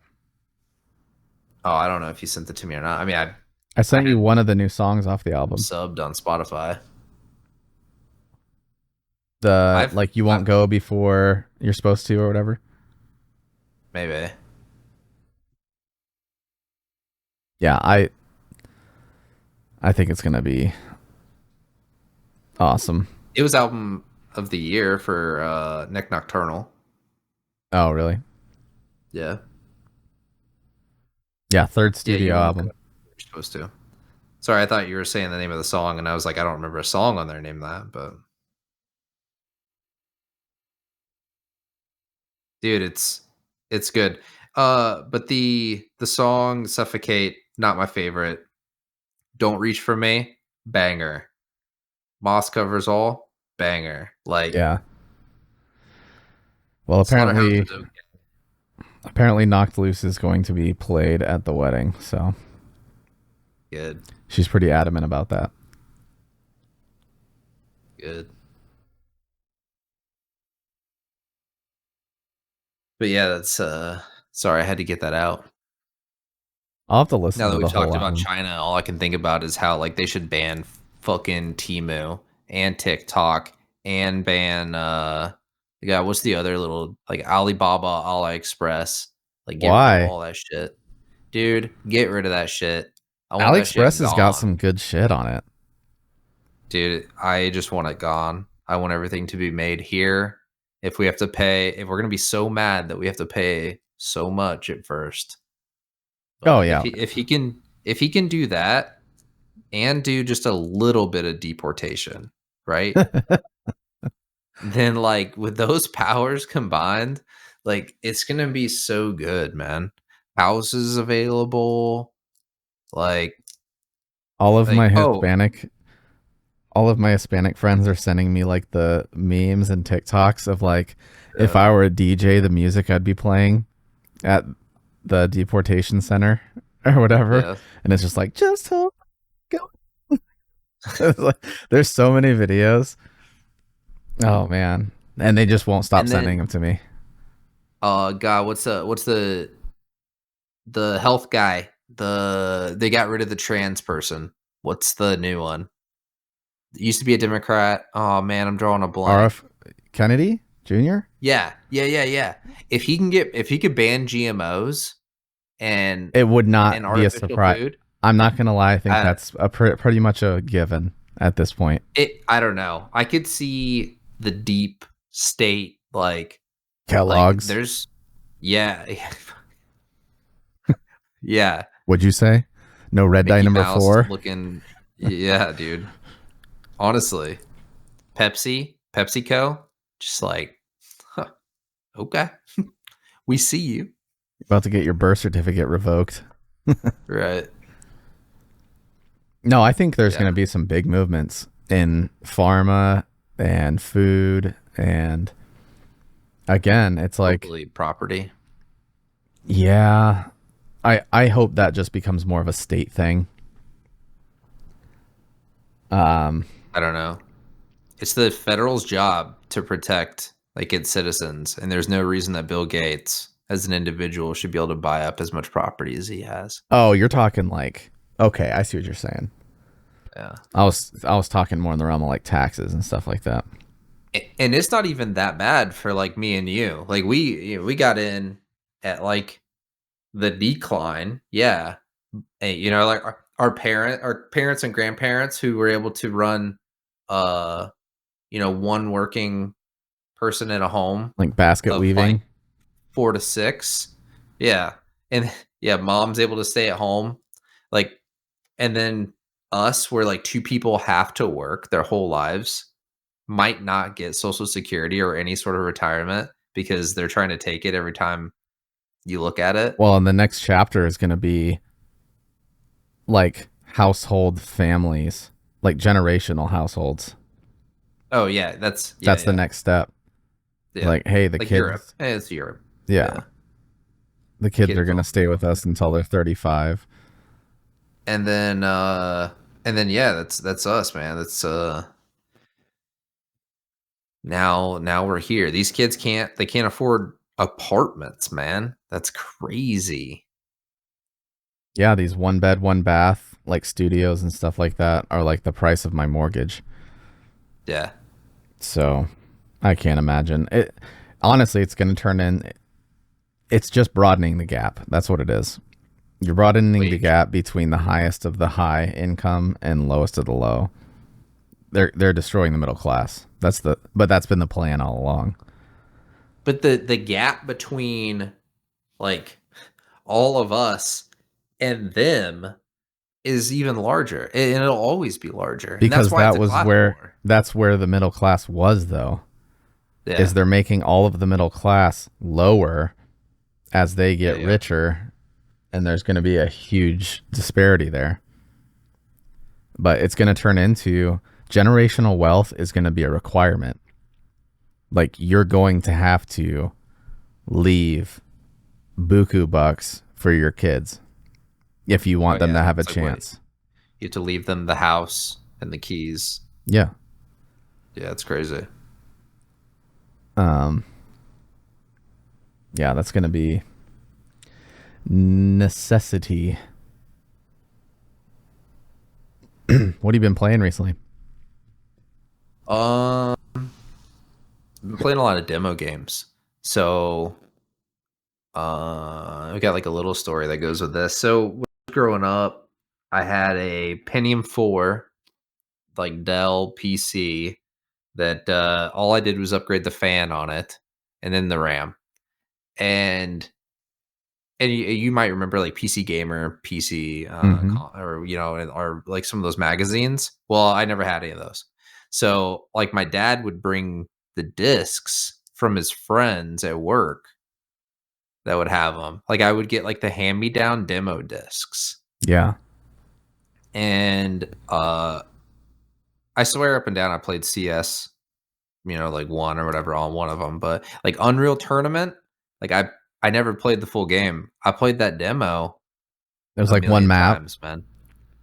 S1: Oh, I don't know if you sent it to me or not. I mean,
S2: I
S1: I
S2: sent you
S1: had
S2: one of the new songs off the album.
S1: subbed on Spotify.
S2: The
S1: I've
S2: like you
S1: I,
S2: won't go before you're supposed to or whatever.
S1: maybe
S2: Yeah, I think it's gonna be awesome.
S1: it was album of the year for Nick Nocturnal.
S2: Oh, really?
S1: Yeah,
S2: Yeah, third
S1: yeah,
S2: studio
S1: you won't go.
S2: album.
S1: You're supposed to. Sorry, I thought you were saying the name of the song, and I was like, I don't remember a song on there named that. But dude, it's good. But the song "Suffocate" not my favorite. "Don't Reach for Me" banger. Moss covers all banger. Like
S2: Yeah. Well,
S1: Slaughterhouse
S2: apparently
S1: is okay.
S2: apparently Knocked Loose is going to be played at the wedding, so
S1: Good,
S2: she's pretty adamant about that.
S1: good. But yeah, that's sorry, I had to get that out.
S2: I'll have to listen
S1: Now
S2: to
S1: that we've
S2: the whole
S1: talked about
S2: album.
S1: China, all I can think about is how like they should ban fucking Timu and TikTok and ban yeah, what's the other little like Alibaba, AliExpress. Like get rid of
S2: Why?
S1: all that shit. Dude, get rid of that shit. I want that shit
S2: AliExpress has got
S1: gone.
S2: some good shit on it.
S1: Dude, I just want it gone. I want everything to be made here. If we have to pay, if we're gonna be so mad that we have to pay so much at first,
S2: Oh
S1: but
S2: yeah.
S1: if he can do that and do just a little bit of deportation, right? Then like with those powers combined, like it's gonna be so good, man. Houses available, like
S2: all of my
S1: oh
S2: Hispanic all of my Hispanic friends are sending me like the memes and TikToks of like if
S1: yeah,
S2: I were a DJ, the music I'd be playing at the deportation center or whatever.
S1: yeah.
S2: And it's just like, just hold go. Like, there's so many videos. Oh man. And they just won't stop
S1: And
S2: sending
S1: then
S2: them to me.
S1: God, what's the health guy? They got rid of the trans person. What's the new one? It used to be a Democrat. Oh man, I'm drawing a blank.
S2: RF Kennedy Jr.?
S1: Yeah, yeah, yeah, yeah. If he could ban GMOs and
S2: It would not be a
S1: artificial
S2: surprise.
S1: food,
S2: I'm not gonna lie. I think
S1: I
S2: that's pretty much a given at this point.
S1: I don't know. I could see the deep state like
S2: Kellogg's.
S1: there's yeah, yeah.
S2: Would you say no red dye
S1: Mickey
S2: number
S1: Mouse
S2: 4?
S1: looking yeah, dude. Honestly. PepsiCo, just like, huh, okay, we see you.
S2: About to get your birth certificate revoked.
S1: Right.
S2: No, I think there's
S1: Yeah.
S2: going to be some big movements in pharma and food. And again, it's like,
S1: Hopefully property.
S2: yeah, I hope that just becomes more of a state thing. Um,
S1: I don't know. It's the federal's job to protect like its citizens, and there's no reason that Bill Gates, as an individual, should be able to buy up as much property as he has.
S2: oh, you're talking like, okay, I see what you're saying.
S1: Yeah.
S2: I was talking more in the realm of like taxes and stuff like that.
S1: And it's not even that bad for like me and you. Like we got in at like the decline. Yeah. Like our parents and grandparents who were able to run uh one working person in a home
S2: Like basket
S1: of like
S2: weaving.
S1: 4 to 6. Yeah. And yeah, mom's able to stay at home. Like and then us where like two people have to work their whole lives might not get social security or any sort of retirement because they're trying to take it every time you look at it.
S2: Well, and the next chapter is going to be like household families, like generational households.
S1: Oh yeah, that's
S2: That's the
S1: yeah.
S2: next step.
S1: Yeah.
S2: Like, hey, the
S1: Like Europe.
S2: kids,
S1: It's Europe.
S2: yeah,
S1: Yeah.
S2: the kids are
S1: Kids
S2: gonna
S1: don't
S2: stay with us until they're 35.
S1: and then yeah, that's us, man. That's now we're here. These kids can't afford apartments, man. That's crazy.
S2: Yeah, these one bed, one bath, like studios and stuff like that, are like the price of my mortgage.
S1: Yeah.
S2: So I can't imagine it. Honestly, it's gonna turn in. It's just broadening the gap. That's what it is. You're broadening the
S1: Wage.
S2: gap between the highest of the high income and lowest of the low. They're destroying the middle class. But that's been the plan all along.
S1: But the gap between like all of us and them is even larger. And it'll always be larger. And that's
S2: Because
S1: why it's a class war.
S2: that's where the middle class was though. Is
S1: Yeah.
S2: they're making all of the middle class lower as they
S1: Yeah,
S2: get
S1: yeah.
S2: richer, and there's going to be a huge disparity there. But it's going to turn into generational wealth is going to be a requirement. Like you're going to have to leave buku bucks for your kids if you
S1: Oh
S2: want them to
S1: yeah.
S2: have a
S1: It's like what
S2: chance.
S1: you have to leave them the house and the keys.
S2: Yeah.
S1: Yeah, it's crazy.
S2: Um Yeah, that's gonna be necessity. What have you been playing recently?
S1: Um, I've been playing a lot of demo games. So, I got like a little story that goes with this. So, when I was growing up, I had a Pentium 4, like Dell PC that all I did was upgrade the fan on it and then the RAM. And you might remember like PC Gamer, PC,
S2: Mm-hmm.
S1: or or like some of those magazines. Well, I never had any of those. So like my dad would bring the discs from his friends at work that would have them. Like I would get like the hand me down demo discs,
S2: Yeah.
S1: and I swear up and down I played CS, like one or whatever on one of them. But like Unreal Tournament, like I never played the full game. I played that demo
S2: It was
S1: a
S2: like one
S1: million
S2: map.
S1: times, man.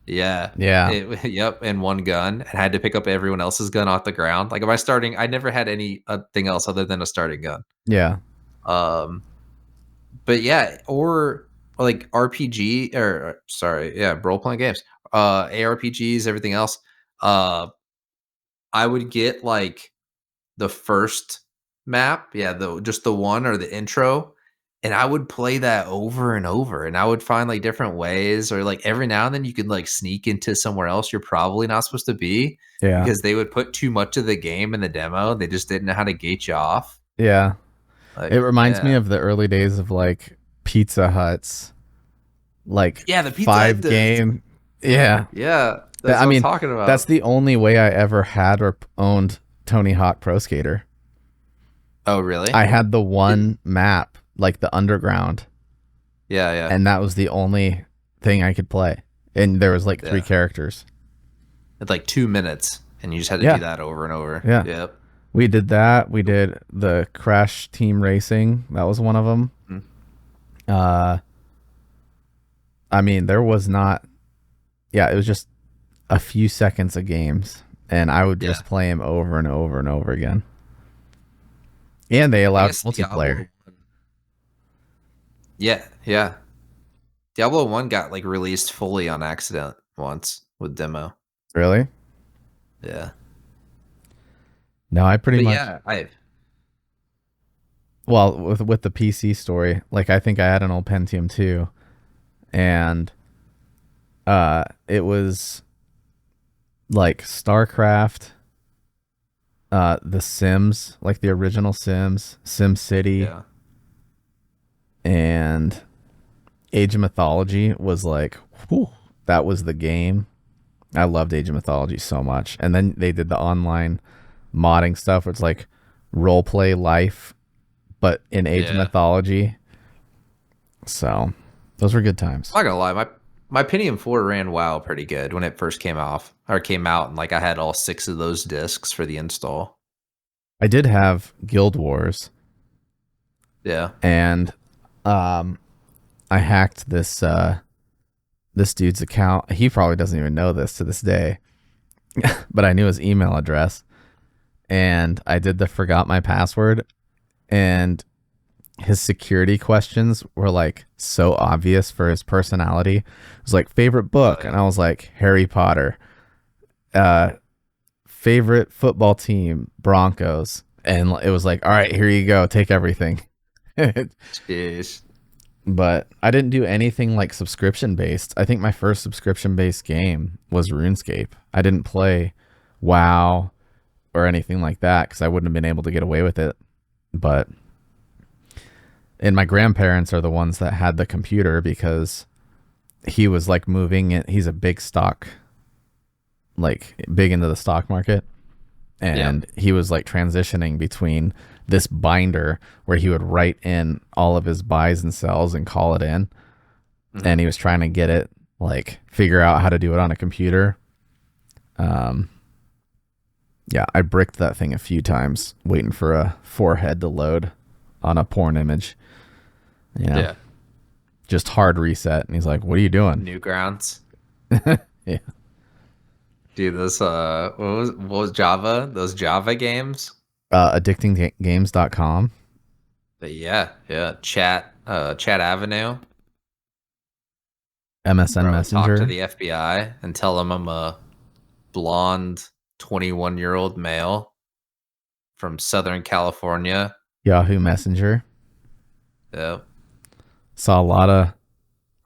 S1: Yeah.
S2: Yeah.
S1: Yep, and one gun, and had to pick up everyone else's gun off the ground. Like, if I starting I never had any thing else other than a starting gun.
S2: Yeah.
S1: Um, but yeah, or like RPG or sorry, yeah, role playing games, ARPGs, everything else. Uh, I would get like the first map, yeah, the just the one or the intro, and I would play that over and over, and I would find like different ways, or like every now and then you could like sneak into somewhere else you're probably not supposed to be
S2: Yeah.
S1: because they would put too much of the game in the demo. They just didn't know how to gate you off.
S2: Yeah. It
S1: Like,
S2: reminds me
S1: yeah.
S2: of the early days of like Pizza Hut's like
S1: Yeah, the Pizza Hut,
S2: 5 game. Yeah.
S1: yeah, that's
S2: I
S1: what I'm
S2: mean,
S1: talking
S2: that's
S1: about.
S2: the only way I ever had or owned Tony Hawk Pro Skater.
S1: Oh, really?
S2: I had the
S1: It,
S2: one map, like the underground,
S1: yeah, yeah,
S2: and that was the only thing I could play. And there was like three
S1: yeah.
S2: characters.
S1: It's like 2 minutes, and you just had to do
S2: Yeah.
S1: that over and over.
S2: Yeah.
S1: Yep.
S2: We did that. We did the Crash Team Racing. That was one of them.
S1: Mm.
S2: Uh, I mean, there was not. Yeah, it was just a few seconds of games, and I would
S1: Yeah.
S2: just play them over and over and over again. And they
S1: I
S2: allowed
S1: guess
S2: multiplayer.
S1: Diablo. Yeah, yeah. Diablo 1 got like released fully on accident once with demo.
S2: Really?
S1: Yeah.
S2: No, I pretty
S1: But
S2: much.
S1: yeah, I
S2: Well, with the PC story, like I think I had an old Pentium too, and it was like StarCraft, The Sims, like the original Sims, Sim City,
S1: yeah.
S2: and Age of Mythology was like, whew, that was the game. I loved Age of Mythology so much. And then they did the online modding stuff where it's like role play life, but in Age of
S1: Yeah.
S2: Mythology. So those were good times.
S1: I'm not gonna lie, my Pentium 4 ran WoW pretty good when it first came out, and like I had all 6 of those discs for the install.
S2: I did have Guild Wars,
S1: Yeah.
S2: and um, I hacked this dude's account. He probably doesn't even know this to this day, but I knew his email address, and I did the forgot my password, and his security questions were like so obvious for his personality. It was like favorite
S1: Oh
S2: book, and
S1: yeah.
S2: I was like Harry Potter. Uh, Favorite football team, Broncos, and it was like, all right, here you go, take everything.
S1: Jeez.
S2: But I didn't do anything like subscription based. I think my first subscription based game was RuneScape. I didn't play WoW or anything like that because I wouldn't have been able to get away with it. But and my grandparents are the ones that had the computer because he was like moving it. He's a big stock, like big into the stock market.
S1: Yeah.
S2: And he was like transitioning between this binder where he would write in all of his buys and sells and call it in.
S1: Hmm.
S2: And he was trying to get it, like figure out how to do it on a computer. Um, yeah, I bricked that thing a few times waiting for a forehead to load on a porn image. You know,
S1: Yeah.
S2: just hard reset. And he's like, what are you doing?
S1: Newgrounds.
S2: Yeah.
S1: Dude, those what was Java? Those Java games?
S2: Addictinggames.com.
S1: But yeah, yeah. Chat Avenue, where
S2: MSN
S1: I would talk to
S2: Messenger.
S1: the FBI and tell them I'm a blonde 21-year-old male from Southern California.
S2: Yahoo Messenger.
S1: Yeah.
S2: Saw a lot of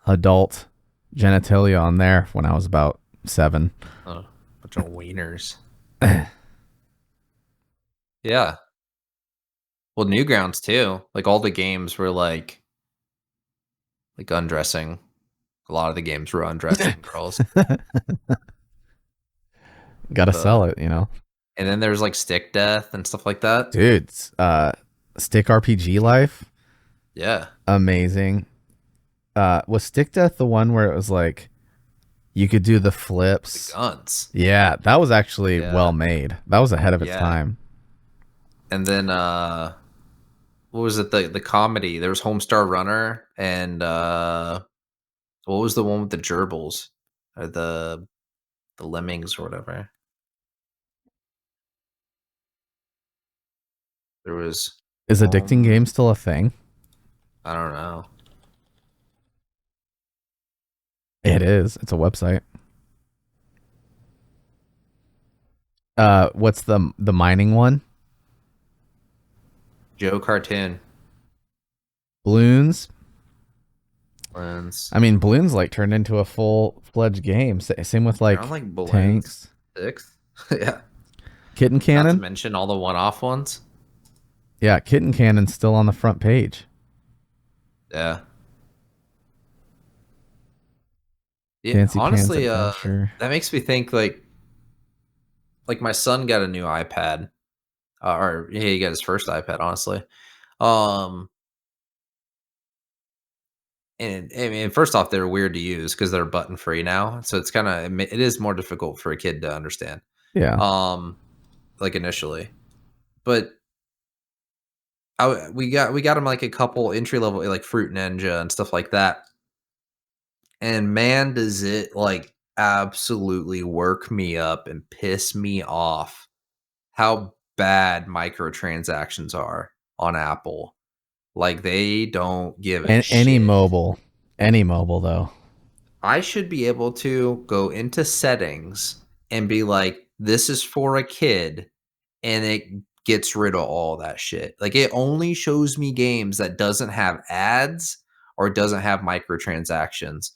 S2: adult genitalia on there when I was about 7.
S1: Bunch of wieners. Yeah. Well, Newgrounds too. Like all the games were like undressing. A lot of the games were undressing girls.
S2: Gotta
S1: Uh,
S2: sell it, you know.
S1: and then there's like Stick Death and stuff like that.
S2: Dude, Stick RPG Life,
S1: Yeah.
S2: amazing. Was Stick Death the one where it was like you could do the
S1: The
S2: flips?
S1: guns.
S2: Yeah, that was actually well
S1: Yeah.
S2: made. That was ahead of its
S1: Yeah.
S2: time.
S1: And then what was it? The comedy. There was Homestar Runner and what was the one with the gerbils? Or the lemmings or whatever. There was
S2: Is addicting game still a thing?
S1: I don't know.
S2: It is. It's a website. What's the mining one?
S1: Joe Cartoon.
S2: Balloons.
S1: Balloons.
S2: I mean, balloons like turned into a full fledged game. Same with
S1: They're on
S2: like
S1: like balloons
S2: tanks.
S1: 6. Yeah.
S2: Kitten
S1: Not to
S2: cannon.
S1: mention all the one-off ones.
S2: Yeah, kitten cannon's still on the front page.
S1: Yeah. Yeah.
S2: Fancy Pants
S1: Honestly,
S2: Adventure.
S1: that makes me think like my son got a new iPad. Or yeah, he got his first iPad, honestly. Um and I mean, first off, they're weird to use because they're button free now. So it's kind of it is more difficult for a kid to understand.
S2: Yeah.
S1: Um like initially. But we got him like a couple entry level like Fruit Ninja and stuff like that. And man, does it like absolutely work me up and piss me off how bad microtransactions are on Apple. Like they don't give a
S2: And
S1: shit.
S2: any mobile though.
S1: I should be able to go into settings and be like, this is for a kid, and it gets rid of all that shit. Like it only shows me games that doesn't have ads or doesn't have microtransactions.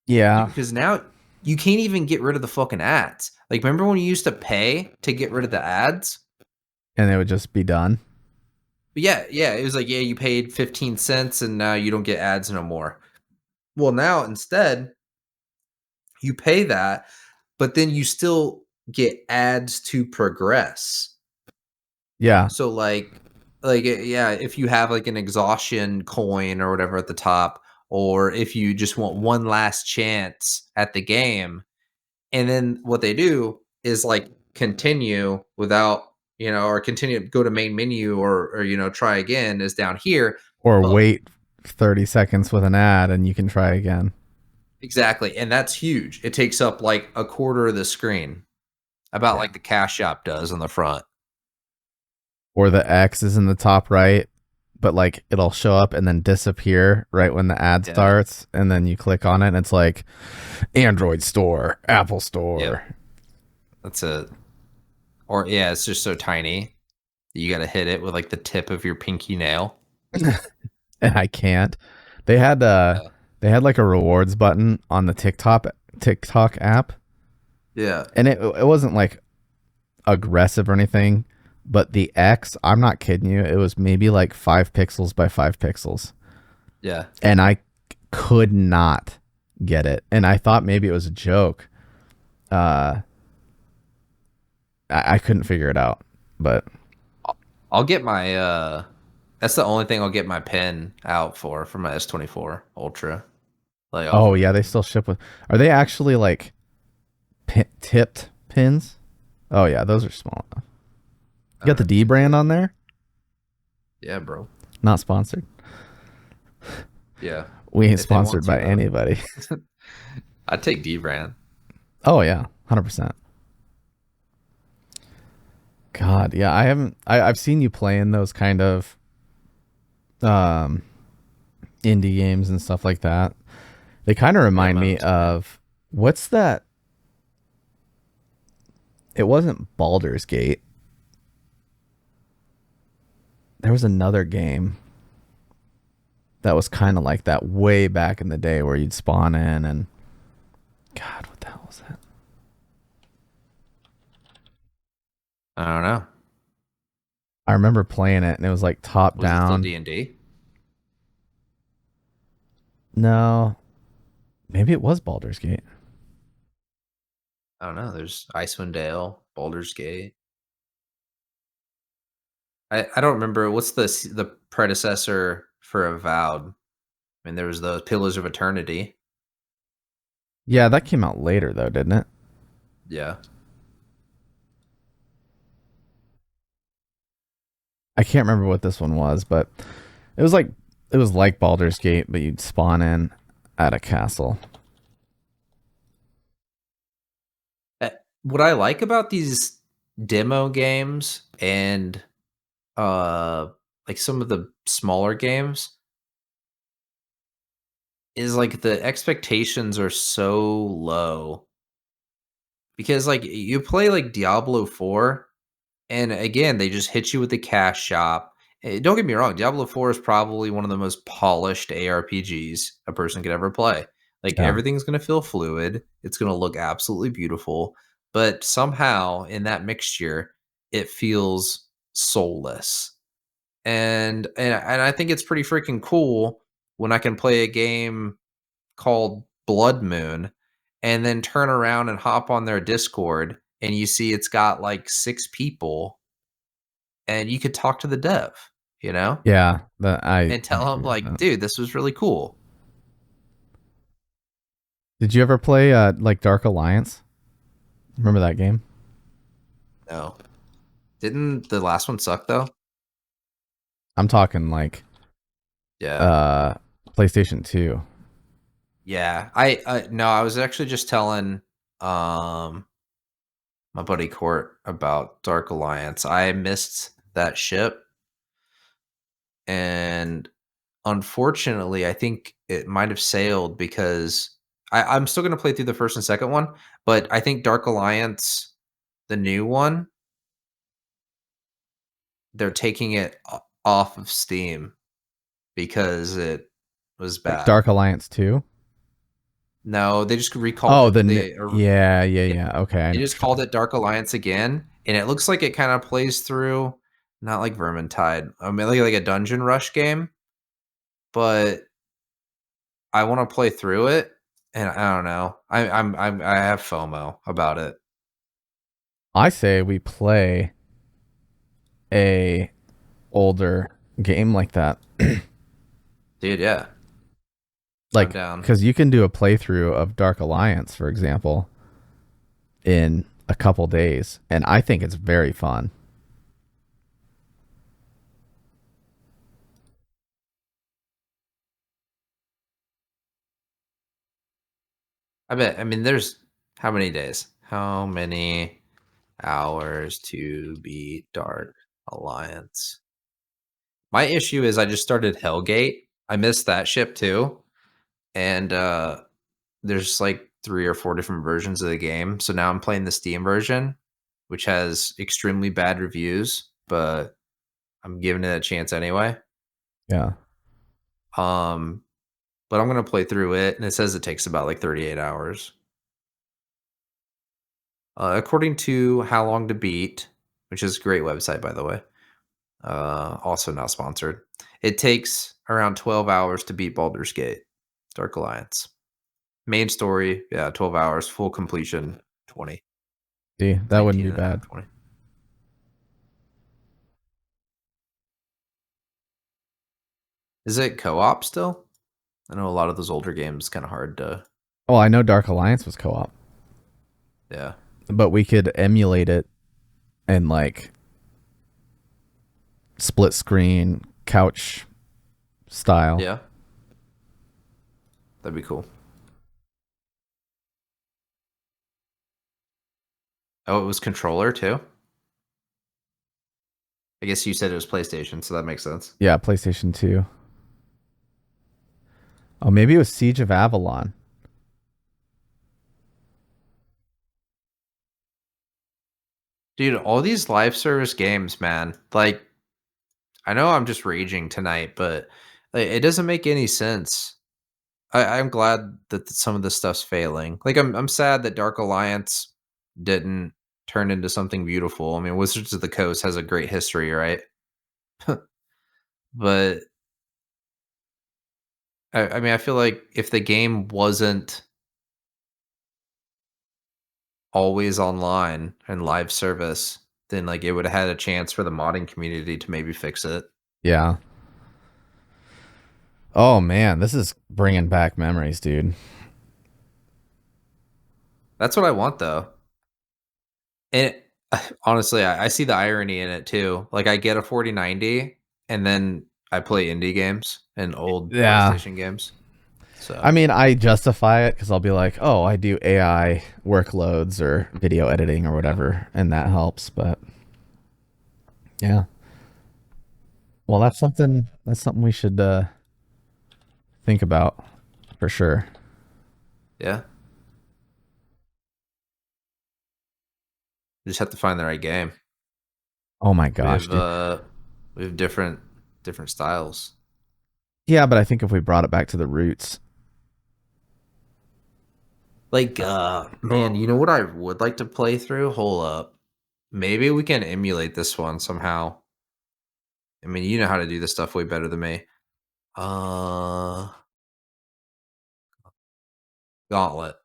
S2: Yeah,
S1: Because now you can't even get rid of the fucking ads. Like remember when you used to pay to get rid of the ads?
S2: and it would just be done.
S1: But yeah, yeah, it was like, yeah, you paid 15 cents and now you don't get ads no more. Well, now instead, you pay that, but then you still get ads to progress.
S2: Yeah,
S1: So yeah, if you have like an exhaustion coin or whatever at the top, or if you just want one last chance at the game, and then what they do is like continue without, or continue go to main menu or try again is down here.
S2: or
S1: But
S2: wait 30 seconds with an ad and you can try again.
S1: exactly, and that's huge. It takes up like a quarter of the screen, about
S2: Yeah.
S1: like the cash app does on the front.
S2: Or the X is in the top right, but like it'll show up and then disappear right when the ad
S1: Yeah.
S2: starts, and then you click on it and it's like Android Store, Apple
S1: Yep.
S2: Store.
S1: That's a or yeah, it's just so tiny. You got to hit it with like the tip of your pinky nail.
S2: And I can't. They had
S1: Yeah.
S2: they had like a rewards button on the TikTok app,
S1: Yeah.
S2: and it wasn't like aggressive or anything, but the X, I'm not kidding you, it was maybe like 5 pixels by 5 pixels,
S1: Yeah.
S2: and I could not get it, and I thought maybe it was a joke. Uh, I couldn't figure it out, but
S1: I'll get my that's the only thing I'll get my pen out for my S24 Ultra. Like
S2: oh
S1: I'll
S2: yeah, they still ship with. Are they actually like tipped pins? Oh yeah, those are small enough.
S1: I
S2: You got
S1: don't
S2: the
S1: know.
S2: D brand on there.
S1: Yeah, bro.
S2: Not sponsored.
S1: Yeah.
S2: We ain't
S1: If they want
S2: sponsored
S1: to
S2: by
S1: though.
S2: anybody.
S1: I'd take D brand.
S2: Oh yeah, 100%. God, yeah, I haven't. I've seen you playing those kind of um, indie games and stuff like that. They kind of remind me
S1: Demos, yeah.
S2: of what's that? It wasn't Baldur's Gate. There was another game that was kind of like that way back in the day where you'd spawn in and God, what the hell was that?
S1: I don't know.
S2: I remember playing it and it was like top
S1: Was it still
S2: down.
S1: D&D?
S2: No, maybe it was Baldur's Gate.
S1: I don't know. There's Icewind Dale, Baldur's Gate. I don't remember what's the predecessor for Avowed. I mean, there was the Pillars of Eternity.
S2: Yeah, that came out later though, didn't it?
S1: Yeah.
S2: I can't remember what this one was, but it was like it was like Baldur's Gate, but you'd spawn in at a castle.
S1: Uh, What I like about these demo games and uh like some of the smaller games is like the expectations are so low because like you play like Diablo 4 and again they just hit you with the cash shop. Don't get me wrong, Diablo 4 is probably one of the most polished ARPGs a person could ever play. Like
S2: Yeah.
S1: everything's going to feel fluid, it's going to look absolutely beautiful, but somehow in that mixture it feels soulless. And I think it's pretty freaking cool when I can play a game called Blood Moon and then turn around and hop on their Discord and you see it's got like 6 people and you could talk to the dev, you know,
S2: Yeah, that
S1: and
S2: I
S1: tell him
S2: agree with
S1: like,
S2: that.
S1: dude, this was really cool.
S2: Did you ever play like Dark Alliance? Remember that game?
S1: No, didn't the last one suck though?
S2: I'm talking like
S1: Yeah,
S2: uh PlayStation 2.
S1: yeah. I no, I was actually just telling um my buddy Court about Dark Alliance. I missed that ship, and unfortunately, I think it might have sailed because I'm still going to play through the first and second one, but I think Dark Alliance, the new one, they're taking it off of Steam because it was
S2: Like
S1: bad.
S2: Dark Alliance 2?
S1: No, they just recalled
S2: Oh,
S1: it.
S2: yeah, yeah,
S1: Yeah,
S2: yeah. Okay, I
S1: they
S2: know
S1: just
S2: what you're
S1: called
S2: talking
S1: it Dark Alliance again, and it looks like it kind of plays through, not like Vermintide. I mean, like a dungeon rush game, but I wanna play through it, and I don't know. I have FOMO about it.
S2: I say we play a older game like that.
S1: Dude, yeah. I'm
S2: Like
S1: down.
S2: cuz you can do a playthrough of Dark Alliance, for example, in a couple days, and I think it's very fun.
S1: I mean, there's how many days? How many hours to beat Dark Alliance? My issue is I just started Hellgate. I missed that ship too, and, there's, like, 3 or 4 different versions of the game, so now I'm playing the Steam version, which has extremely bad reviews, but I'm giving it a chance anyway.
S2: Yeah.
S1: Um, but I'm gonna play through it, and it says it takes about like 38 hours. According to How Long to Beat, which is a great website by the way, also not sponsored. It takes around 12 hours to beat Baldur's Gate, Dark Alliance. Main story, yeah, 12 hours. Full completion, 20,
S2: See, that wouldn't
S1: 19
S2: be
S1: and a half,
S2: bad.
S1: 20. Is it co-op still? I know a lot of those older games kind of hard to,
S2: Oh, I know Dark Alliance was co-op,
S1: yeah,
S2: but we could emulate it and like split screen couch style.
S1: yeah, that'd be cool. Oh, it was controller too. I guess you said it was PlayStation, so that makes sense.
S2: Yeah, PlayStation 2. Oh, maybe it was Siege of Avalon.
S1: Dude, all these live service games, man. Like, I know I'm just raging tonight, but like, it doesn't make any sense. I'm glad that some of this stuff's failing. Like, I'm sad that Dark Alliance didn't turn into something beautiful. I mean, Wizards of the Coast has a great history, right? But I mean, I feel like if the game wasn't always online and live service, then like it would have had a chance for the modding community to maybe fix it.
S2: Yeah. Oh man, this is bringing back memories, dude.
S1: That's what I want, though. And honestly, I see the irony in it too. Like, I get a 4090, and then I play indie games and old
S2: Yeah.
S1: PlayStation games.
S2: I
S1: So
S2: mean, I justify it because I'll be like, oh, I do AI workloads or video editing or
S1: yeah,
S2: whatever, and that helps. But yeah, well, that's something we should think about for sure.
S1: yeah. You just have to find the right game.
S2: Oh my
S1: We
S2: gosh,
S1: have
S2: dude.
S1: uh, we have different styles.
S2: Yeah, but I think if we brought it back to the roots,
S1: Like, man, you know what I would like to play through? Hold up. Maybe we can emulate this one somehow. I mean, you know how to do this stuff way better than me. Uh, Gauntlet.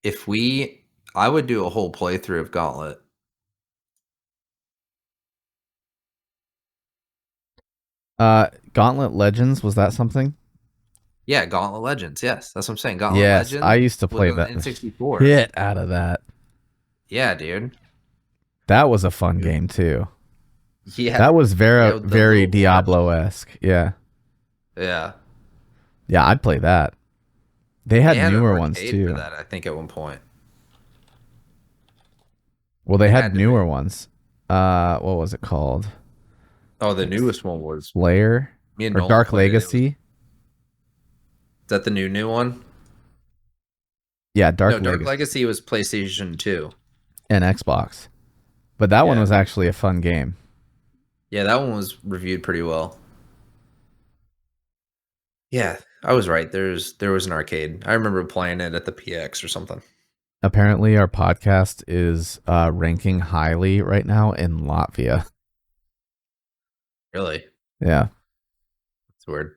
S1: If we I would do a whole playthrough of Gauntlet.
S2: Gauntlet Legends, was that something?
S1: Yeah, Gauntlet Legends. Yes, that's what I'm saying. Gauntlet
S2: Yes, I
S1: Legends
S2: used to
S1: was
S2: play
S1: on the
S2: that
S1: N64.
S2: shit out of that.
S1: Yeah, dude.
S2: That was a fun game too.
S1: Yeah,
S2: That was
S1: yeah,
S2: very
S1: with the
S2: very
S1: little
S2: Diablo
S1: watch.
S2: esque. Yeah,
S1: Yeah,
S2: yeah, I'd play that. They
S1: they
S2: had
S1: had an
S2: newer ones
S1: arcade for
S2: too.
S1: that. I think at one point
S2: Well, they
S1: there
S2: had
S1: had to be.
S2: newer ones. What was it called?
S1: Oh, the
S2: Like
S1: newest one was
S2: Slayer
S1: me and
S2: or
S1: Nolan
S2: Dark
S1: played it. It was
S2: Legacy?
S1: is that the new one?
S2: Yeah,
S1: No,
S2: Dark
S1: Dark
S2: Legacy
S1: Legacy was PlayStation 2.
S2: and Xbox. But that one
S1: Yeah,
S2: was actually a fun game.
S1: yeah, that one was reviewed pretty well. Yeah, I was right. There was an arcade. I remember playing it at the PX or something.
S2: Apparently, our podcast is ranking highly right now in Latvia.
S1: Really,
S2: Yeah.
S1: it's weird.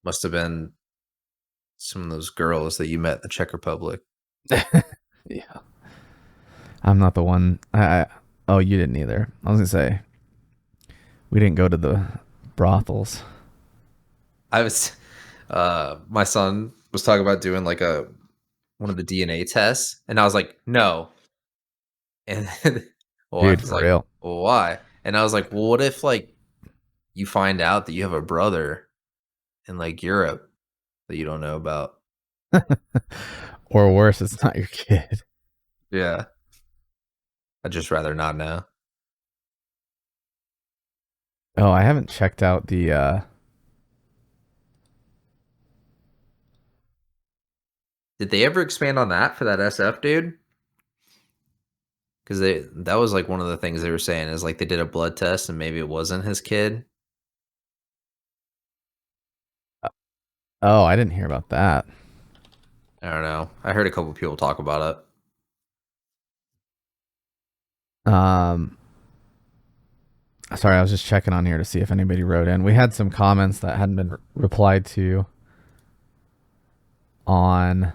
S1: Must have been some of those girls that you met in the Czech Republic.
S2: Yeah. I'm not the one. Oh, you didn't either. I was gonna say we didn't go to the brothels.
S1: I was, my son was talking about doing like a one of the DNA tests, and I was like, no. And then my wife
S2: Dude,
S1: was
S2: for
S1: like,
S2: real.
S1: well, why? And I was like, well, what if like you find out that you have a brother in like Europe that you don't know about?
S2: Or worse, it's not your kid.
S1: Yeah, I'd just rather not know.
S2: Oh, I haven't checked out the
S1: Did they ever expand on that for that SF dude? Because they that was like one of the things they were saying is like they did a blood test and maybe it wasn't his kid.
S2: Oh, I didn't hear about that.
S1: I don't know. I heard a couple people talk about it.
S2: Um sorry, I was just checking on here to see if anybody wrote in. We had some comments that hadn't been replied to on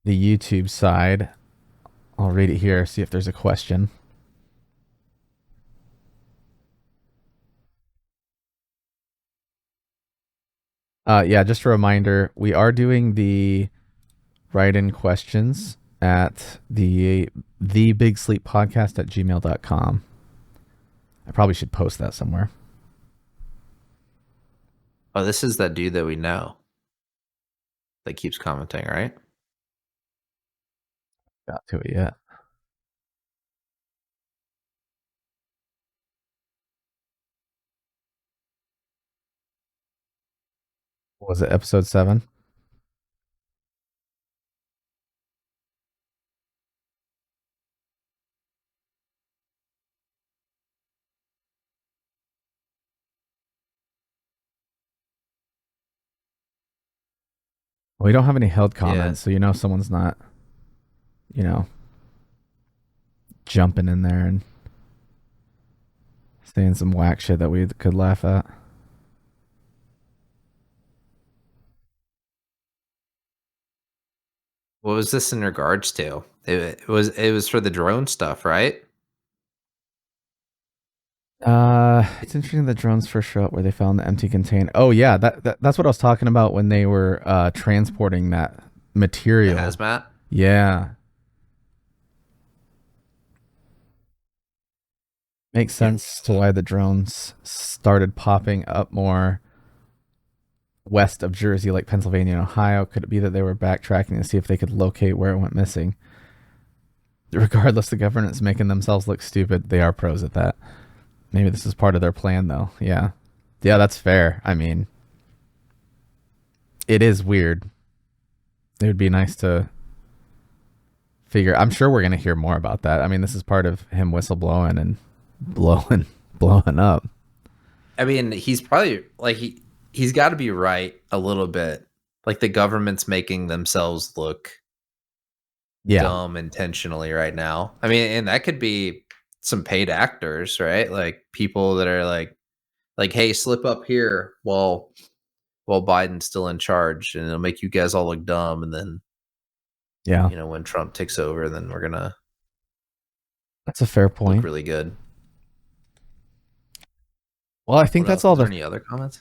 S2: the YouTube side. I'll read it here, see if there's a question. Yeah, just a reminder, we are doing the write-in questions at the big sleep podcast at gmail.com. I probably should post that somewhere.
S1: Oh, this is that dude that we know that keeps commenting, right?
S2: Got to it yet. What was it, episode 7? We don't have any held
S1: Yeah.
S2: comments, so someone's not, you know, jumping in there and saying some whack shit that we could laugh at.
S1: What was this in regards to? It was for the drone stuff, right?
S2: It's interesting the drones first show up where they found the empty container. Oh yeah, that's what I was talking about when they were transporting that
S1: The
S2: material.
S1: hazmat.
S2: Yeah, makes
S1: Yeah.
S2: sense to why the drones started popping up more west of Jersey, like Pennsylvania and Ohio. Could it be that they were backtracking to see if they could locate where it went missing? Regardless, the government's making themselves look stupid. They are pros at that. Maybe this is part of their plan, though. Yeah. Yeah, that's fair. I mean, it is weird. It would be nice to figure. I'm sure we're going to hear more about that. I mean, this is part of him whistleblowing and blowing, blowing up.
S1: I mean, he's probably like he's got to be right a little bit. Like the government's making themselves look
S2: Yeah.
S1: dumb intentionally right now. I mean, and that could be some paid actors, right? Like people that are like, hey, slip up here while Biden's still in charge, and it'll make you guys all look dumb. And then
S2: Yeah.
S1: when Trump takes over, then we're gonna
S2: That's a fair
S1: look
S2: point.
S1: really good.
S2: Well, I think
S1: What
S2: that's
S1: else?
S2: all
S1: Is there
S2: the.
S1: any other comments?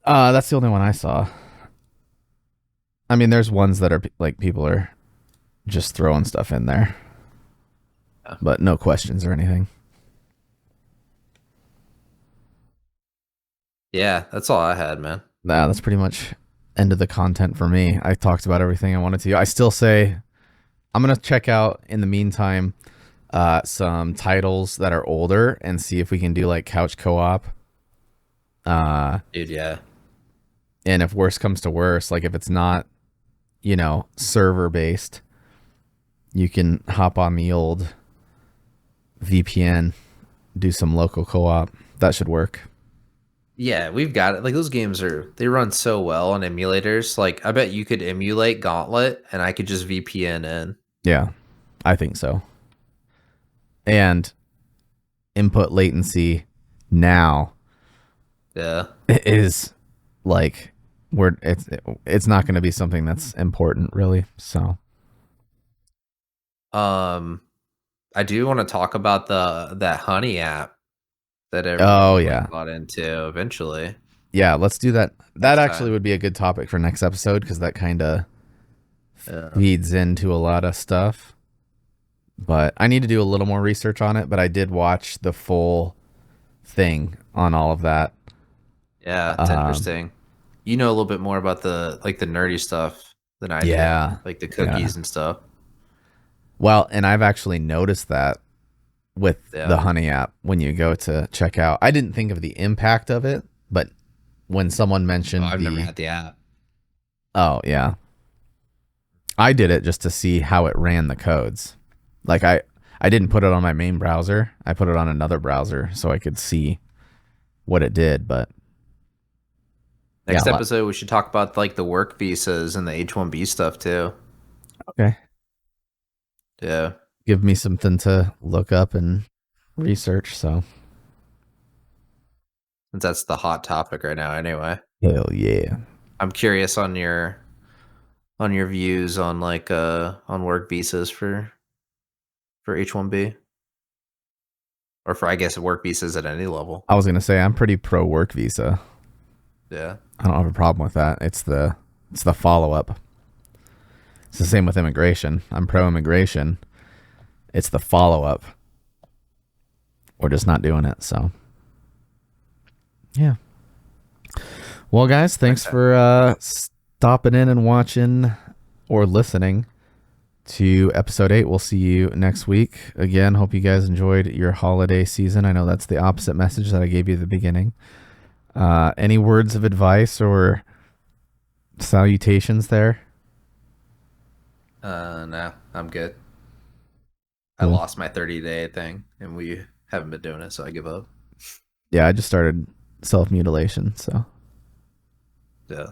S2: That's the only one I saw. I mean, there's ones that are like people are just throwing stuff in there,
S1: Yeah.
S2: but no questions or anything.
S1: Yeah, that's all I had, man.
S2: Nah, that's pretty much end of the content for me. I talked about everything I wanted to. I still say I'm gonna check out in the meantime some titles that are older and see if we can do like couch co-op. Uh,
S1: Dude, yeah.
S2: and if worse comes to worse, like if it's not, server based, you can hop on the old VPN, do some local co-op. That should work.
S1: Yeah, we've got it. Like those games they run so well on emulators. Like I bet you could emulate Gauntlet and I could just VPN in.
S2: Yeah, I think so. And input latency now
S1: Yeah.
S2: is like it's not going to be something that's important really. So
S1: Um I do want to talk about that Honey app that
S2: oh
S1: everyone like
S2: yeah,
S1: got into eventually
S2: yeah, let's do that. That
S1: next
S2: actually
S1: time.
S2: would be a good topic for next episode because that kind of
S1: Yeah.
S2: feeds into a lot of stuff. But I need to do a little more research on it. But I did watch the full thing on all of that.
S1: Yeah, it's
S2: Um,
S1: interesting. You know a little bit more about the nerdy stuff than I do,
S2: yeah,
S1: like the
S2: yeah.
S1: cookies and stuff.
S2: Well, and I've actually noticed that with
S1: Yeah.
S2: the Honey app when you go to check out. I didn't think of the impact of it, but when someone
S1: Oh,
S2: mentioned
S1: I've never
S2: the
S1: had the app.
S2: oh yeah, I did it just to see how it ran the codes. Like I didn't put it on my main browser. I put it on another browser so I could see what it did. But yeah,
S1: Next episode, we should talk about like the work visas and the H-1B stuff too.
S2: okay.
S1: Yeah,
S2: Give me something to look up and research. So
S1: since that's the hot topic right now. Anyway,
S2: hell yeah.
S1: I'm curious on your views on like on work visas for H-1B or for I guess work visas at any level.
S2: I was gonna say I'm pretty pro work visa.
S1: Yeah,
S2: I don't have a problem with that. It's the follow up. It's the same with immigration. I'm pro immigration. It's the follow up. We're just not doing it. So yeah. Well, guys, thanks
S1: okay.
S2: for stopping in and watching or listening. to episode 8. We'll see you next week. Again, hope you guys enjoyed your holiday season. I know that's the opposite message that I gave you at the beginning. Any words of advice or salutations there?
S1: No, I'm good. I
S2: Cool.
S1: lost my 30-day thing, and we haven't been doing it, so I give up.
S2: Yeah, I just started self mutilation, so.
S1: Yeah.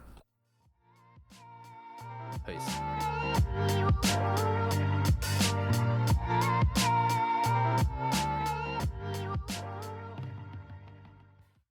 S1: Peace.